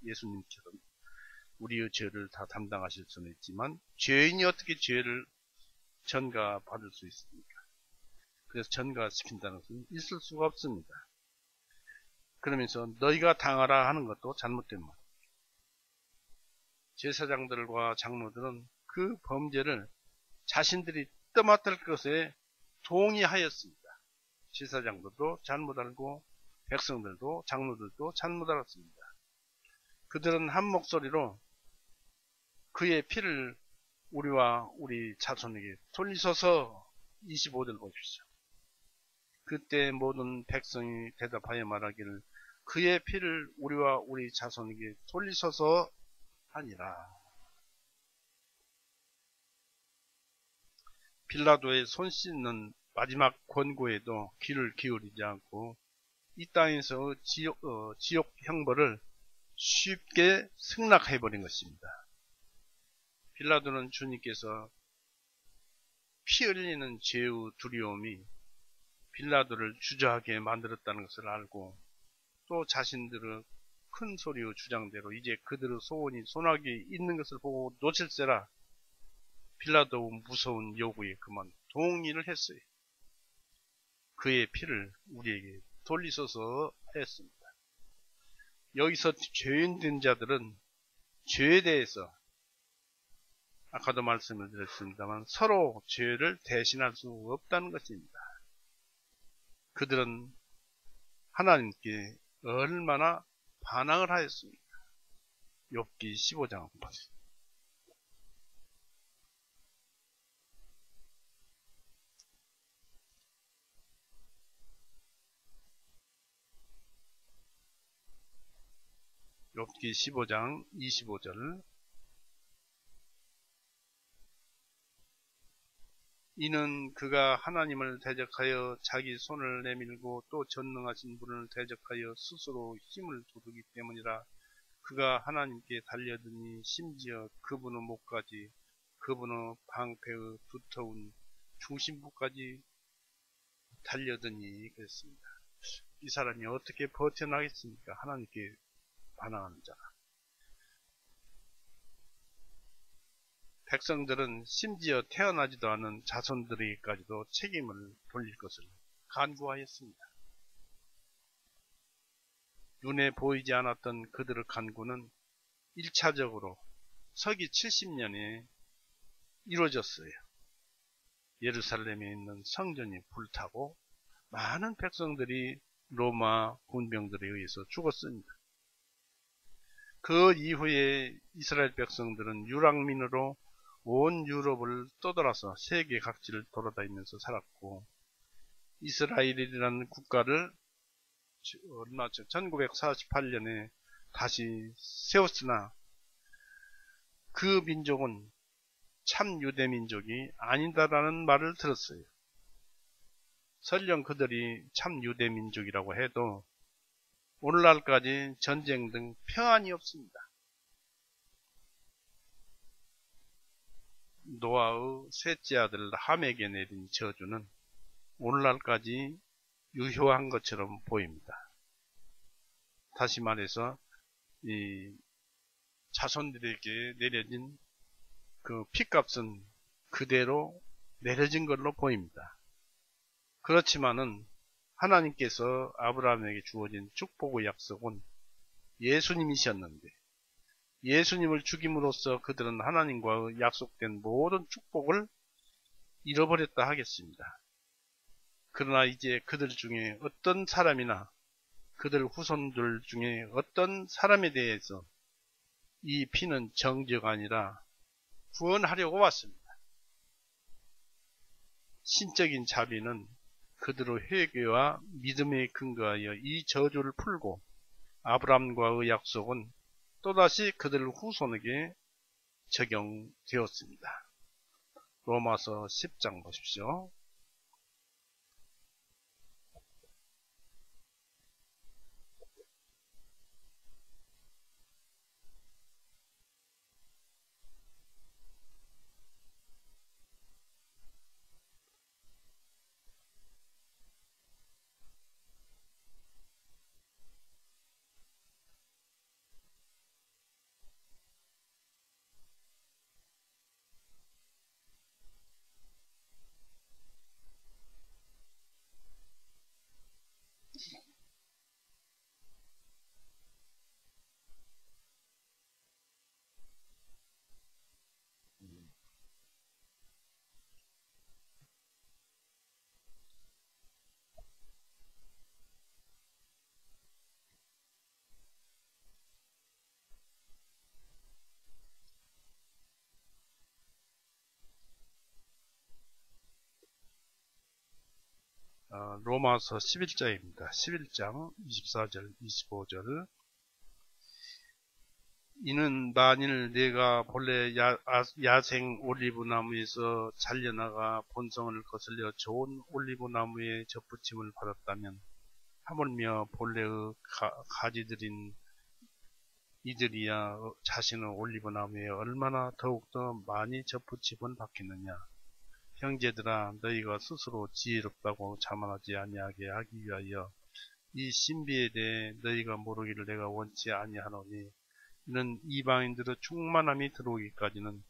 예수님처럼 우리의 죄를 다 담당하실 수는 있지만 죄인이 어떻게 죄를 전가받을 수 있습니까? 그래서 전가시킨다는 것은 있을 수가 없습니다. 그러면서 너희가 당하라 하는 것도 잘못된 말. 제사장들과 장로들은 그 범죄를 자신들이 떠맡을 것에 동의하였습니다. 제사장들도 잘못 알고 백성들도 장로들도 잘못 알았습니다. 그들은 한 목소리로 그의 피를 우리와 우리 자손에게 돌리소서. 25절 보십시오. 그때 모든 백성이 대답하여 말하기를 그의 피를 우리와 우리 자손에게 돌리소서 하니라. 빌라도의 손 씻는 마지막 권고에도 귀를 기울이지 않고 이 땅에서 지옥 형벌을 쉽게 승낙해버린 것입니다. 빌라도는 주님께서 피 흘리는 죄의 두려움이 빌라도를 주저하게 만들었다는 것을 알고 또 자신들의 큰 소리의 주장대로 이제 그들의 소원이 소나기에 있는 것을 보고 놓칠세라 빌라도의 무서운 요구에 그만 동의를 했어요. 그의 피를 우리에게 돌리소서 했습니다. 여기서 죄인 된 자들은 죄에 대해서 아까도 말씀을 드렸습니다만 서로 죄를 대신할 수 없다는 것입니다. 그들은 하나님께 얼마나 반항을 하였습니까? 욥기 15장 보세요. 욥기 15장 25절. 이는 그가 하나님을 대적하여 자기 손을 내밀고 또 전능하신 분을 대적하여 스스로 힘을 두르기 때문이라. 그가 하나님께 달려드니 심지어 그분의 목까지 그분의 방패의 두터운 중심부까지 달려드니 그랬습니다. 이 사람이 어떻게 버텨나겠습니까? 하나님께 반항하는 자가. 백성들은 심지어 태어나지도 않은 자손들에게까지도 책임을 돌릴 것을 간구하였습니다. 눈에 보이지 않았던 그들의 간구는 1차적으로 서기 70년에 이루어졌어요. 예루살렘에 있는 성전이 불타고 많은 백성들이 로마 군병들에 의해서 죽었습니다. 그 이후에 이스라엘 백성들은 유랑민으로 온 유럽을 떠돌아서 세계 각지를 돌아다니면서 살았고 이스라엘이라는 국가를 1948년에 다시 세웠으나 그 민족은 참 유대민족이 아니다라는 말을 들었어요. 설령 그들이 참 유대민족이라고 해도 오늘날까지 전쟁 등 평안이 없습니다. 노아의 셋째 아들 함에게 내린 저주는 오늘날까지 유효한 것처럼 보입니다. 다시 말해서 이 자손들에게 내려진 그 핏값은 그대로 내려진 걸로 보입니다. 그렇지만은 하나님께서 아브라함에게 주어진 축복의 약속은 예수님이셨는데 예수님을 죽임으로써 그들은 하나님과 약속된 모든 축복을 잃어버렸다 하겠습니다. 그러나 이제 그들 중에 어떤 사람이나 그들 후손들 중에 어떤 사람에 대해서 이 피는 정죄가 아니라 구원하려고 왔습니다. 신적인 자비는 그들의 회개와 믿음에 근거하여 이 저주를 풀고 아브라함과의 약속은 또다시 그들 후손에게 적용되었습니다. 로마서 10장 보십시오. 로마서 11장입니다. 11장 24절 25절. 이는 만일 내가 본래 야생 올리브나무에서 잘려나가 본성을 거슬려 좋은 올리브나무에 접붙임을 받았다면 하물며 본래의 가지들인 이들이야 자신의 올리브나무에 얼마나 더욱더 많이 접붙임을 받겠느냐. 형제들아, 너희가 스스로 지혜롭다고 자만하지 아니하게 하기 위하여 이 신비에 대해 너희가 모르기를 내가 원치 아니하노니, 이는 이방인들의 충만함이 들어오기까지는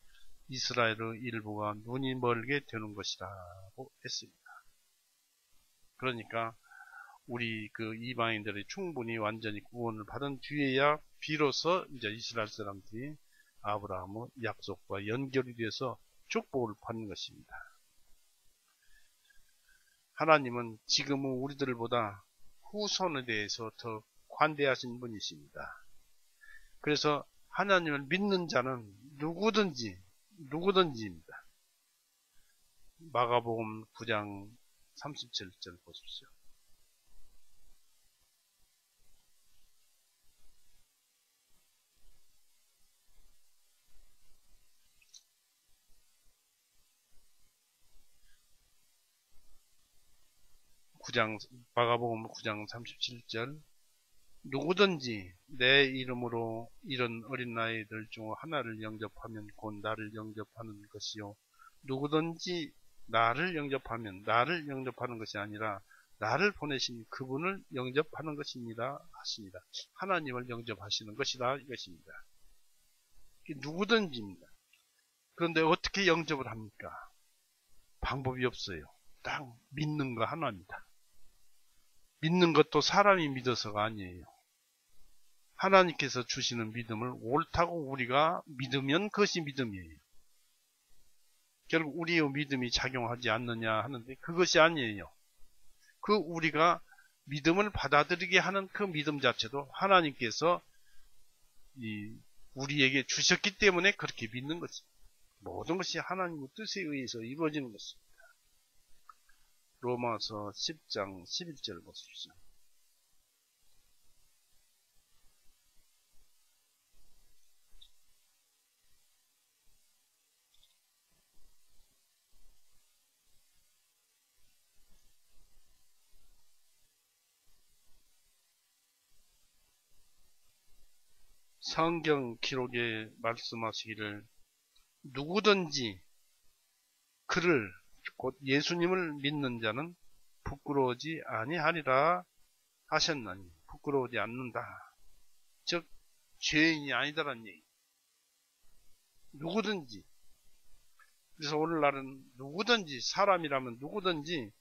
이스라엘의 일부가 눈이 멀게 되는 것이라고 했습니다. 그러니까 우리 그 이방인들이 충분히 완전히 구원을 받은 뒤에야 비로소 이제 이스라엘 사람들이 아브라함의 약속과 연결이 돼서 축복을 받는 것입니다. 하나님은 지금은 우리들보다 후손에 대해서 더 관대하신 분이십니다. 그래서 하나님을 믿는 자는 누구든지입니다. 마가복음 9장 37절 보십시오. 마가복음 9장 37절. 누구든지 내 이름으로 이런 어린 나이들 중 하나를 영접하면 곧 나를 영접하는 것이요. 누구든지 나를 영접하는 것이 아니라 나를 보내신 그분을 영접하는 것입니다 하십니다. 하나님을 영접하시는 것이다 이것입니다. 누구든지입니다. 그런데 어떻게 영접을 합니까? 방법이 없어요. 딱 믿는 거 하나입니다. 믿는 것도 사람이 믿어서가 아니에요. 하나님께서 주시는 믿음을 옳다고 우리가 믿으면 그것이 믿음이에요. 결국 우리의 믿음이 작용하지 않느냐 하는데 그것이 아니에요. 그 우리가 믿음을 받아들이게 하는 그 믿음 자체도 하나님께서 우리에게 주셨기 때문에 그렇게 믿는 것입니다. 모든 것이 하나님의 뜻에 의해서 이루어지는 것입니다. 로마서 10장 11절 보십시오. 성경 기록에 말씀하시기를 누구든지 그를 곧 예수님을 믿는 자는 부끄러워지 아니하리라 하셨나니 부끄러워지 않는다. 즉 죄인이 아니다라는 얘기. 누구든지. 그래서 오늘날은 누구든지 사람이라면 누구든지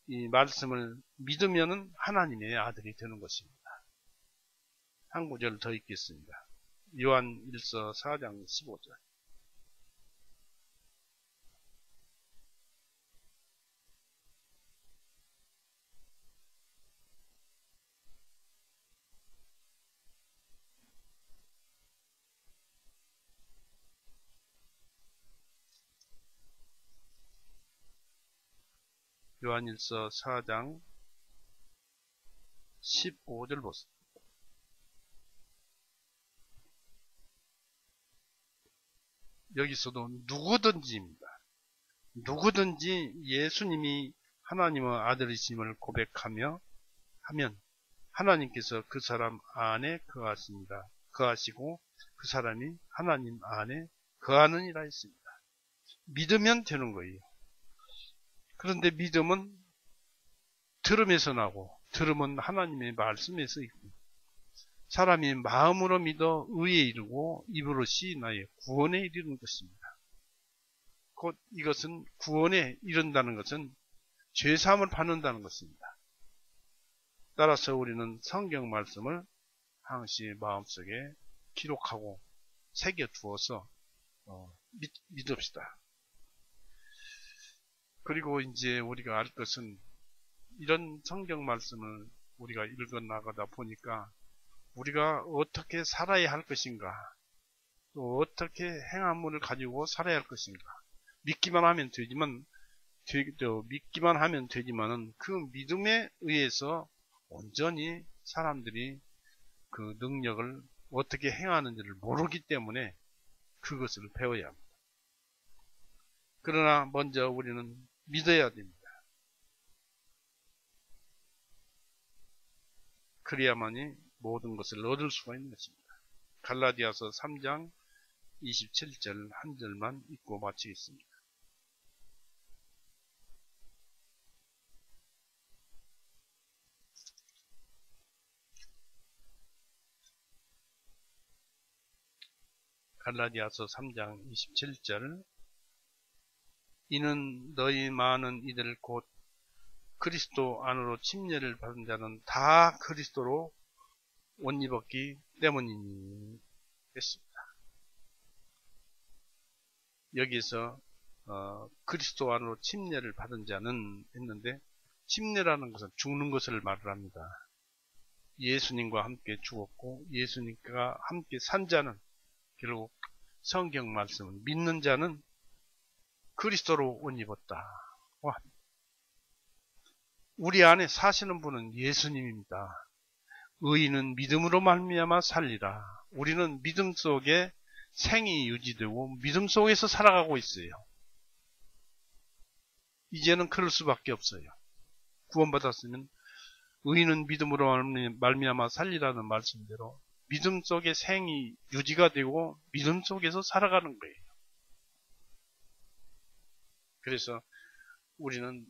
이 말씀을 믿으면은 하나님의 아들이 되는 것입니다. 한 구절 더 읽겠습니다. 요한 1서 4장 15절. 요한일서 4장 15절 보세요. 여기서도 누구든지입니다. 누구든지 예수님이 하나님의 아들이심을 고백하며 하면 하나님께서 그 사람 안에 거하십니다. 거하시고 그 사람이 하나님 안에 거하느니라 했습니다. 믿으면 되는 거예요. 그런데 믿음은 들음에서 나고 들음은 하나님의 말씀에서 있고 사람이 마음으로 믿어 의에 이르고 입으로 시인하여 구원에 이르는 것입니다. 곧 이것은 구원에 이른다는 것은 죄사함을 받는다는 것입니다. 따라서 우리는 성경 말씀을 항시 마음속에 기록하고 새겨두어서 믿읍시다. 그리고 이제 우리가 알 것은 이런 성경 말씀을 우리가 읽어 나가다 보니까 우리가 어떻게 살아야 할 것인가, 또 어떻게 행함을 가지고 살아야 할 것인가. 믿기만 하면 되지만은 그 믿음에 의해서 온전히 사람들이 그 능력을 어떻게 행하는지를 모르기 때문에 그것을 배워야 합니다. 그러나 먼저 우리는 믿어야 됩니다. 그래야만이 모든 것을 얻을 수가 있는 것입니다. 갈라디아서 3장 27절 한 절만 읽고 마치겠습니다. 갈라디아서 3장 27절 이는 너희 많은 이들 곧 그리스도 안으로 침례를 받은 자는 다 그리스도로 옷 입었기 때문이니 했습니다. 여기서 그리스도 안으로 침례를 받은 자는 했는데 침례라는 것은 죽는 것을 말을 합니다. 예수님과 함께 죽었고 예수님과 함께 산 자는 결국 성경 말씀을 믿는 자는 그리스도로 옷 입었다. 우리 안에 사시는 분은 예수님입니다. 의인은 믿음으로 말미암아 살리라. 우리는 믿음 속에 생이 유지되고 믿음 속에서 살아가고 있어요. 이제는 그럴 수밖에 없어요. 구원받았으면 의인은 믿음으로 말미암아 살리라는 말씀대로 믿음 속에 생이 유지가 되고 믿음 속에서 살아가는 거예요. 그래서 우리는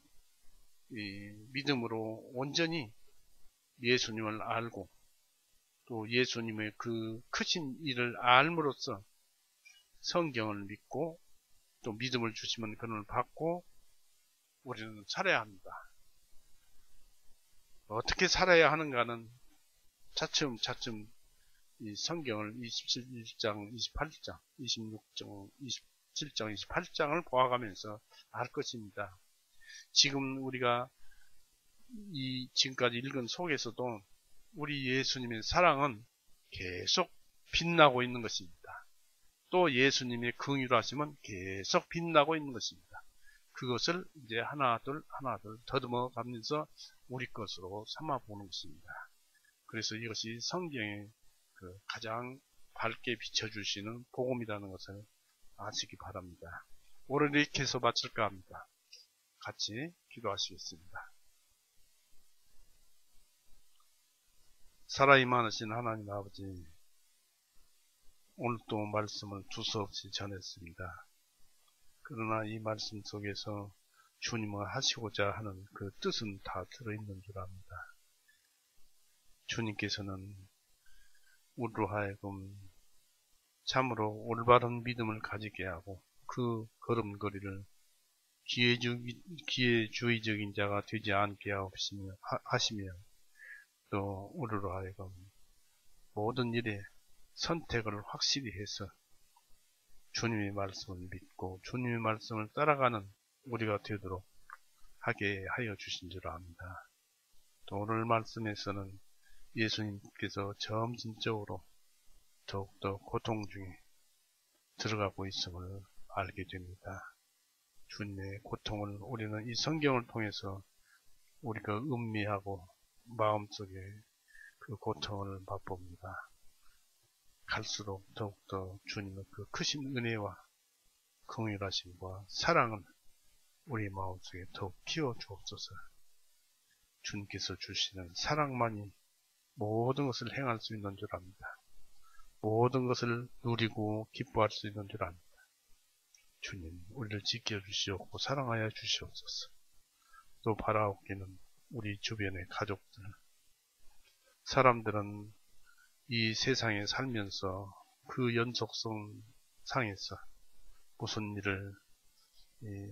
이 믿음으로 온전히 예수님을 알고 또 예수님의 그 크신 일을 알므로써 성경을 믿고 또 믿음을 주시면 그를 받고 우리는 살아야 합니다. 어떻게 살아야 하는가는 차츰 이 성경을 27장, 28장, 26장, 27장, 28장을 보아가면서 알 것입니다. 지금 우리가 지금까지 읽은 속에서도 우리 예수님의 사랑은 계속 빛나고 있는 것입니다. 또 예수님의 긍휼하심은 계속 빛나고 있는 것입니다. 그것을 이제 하나둘 더듬어 가면서 우리 것으로 삼아 보는 것입니다. 그래서 이것이 성경의 가장 밝게 비춰주시는 복음이라는 것을 아시기 바랍니다. 오늘 이렇게 해서 마칠까 합니다. 같이 기도하시겠습니다. 살아 임하신 하나님 아버지, 오늘도 말씀을 두서없이 전했습니다. 그러나 이 말씀 속에서 주님을 하시고자 하는 그 뜻은 다 들어있는 줄 압니다. 주님께서는 우리로 하여금 참으로 올바른 믿음을 가지게 하고 그 걸음걸이를 기회주의적인 자가 되지 않게 하시며 또 우리로 하여금 모든 일에 선택을 확실히 해서 주님의 말씀을 믿고 주님의 말씀을 따라가는 우리가 되도록 하게 하여 주신 줄 압니다. 또 오늘 말씀에서는 예수님께서 점진적으로 더욱더 고통 중에 들어가고 있음을 알게 됩니다. 주님의 고통을 우리는 이 성경을 통해서 우리가 음미하고 마음속에 그 고통을 맛봅니다. 갈수록 더욱더 주님의 그 크신 은혜와 긍휼하심과 사랑을 우리 마음속에 더욱 키워 주옵소서. 주님께서 주시는 사랑만이 모든 것을 행할 수 있는 줄 압니다. 모든 것을 누리고 기뻐할 수 있는 줄 압니다. 주님, 우리를 지켜주시옵고 사랑하여 주시옵소서. 또 바라옵기는 우리 주변의 가족들, 사람들은 이 세상에 살면서 그 연속성 상에서 무슨 일을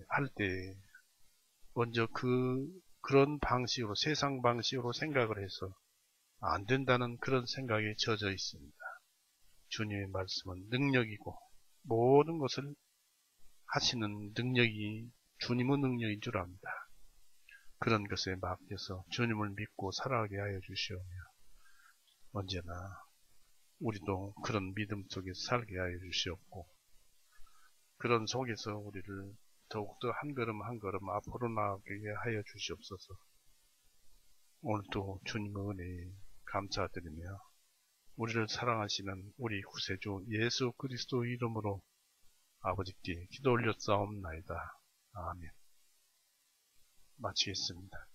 할 때 먼저 그런 방식으로, 세상 방식으로 생각을 해서 안 된다는 그런 생각에 젖어 있습니다. 주님의 말씀은 능력이고 모든 것을 하시는 능력이 주님의 능력인 줄 압니다. 그런 것에 맡겨서 주님을 믿고 살아가게 하여 주시오며 언제나 우리도 그런 믿음 속에서 살게 하여 주시옵고 그런 속에서 우리를 더욱더 한 걸음 한 걸음 앞으로 나가게 하여 주시옵소서. 오늘도 주님의 은혜에 감사드리며 우리를 사랑하시는 우리 구세주 예수 그리스도 이름으로 아버지께 기도 올렸사옵나이다. 아멘. 마치겠습니다.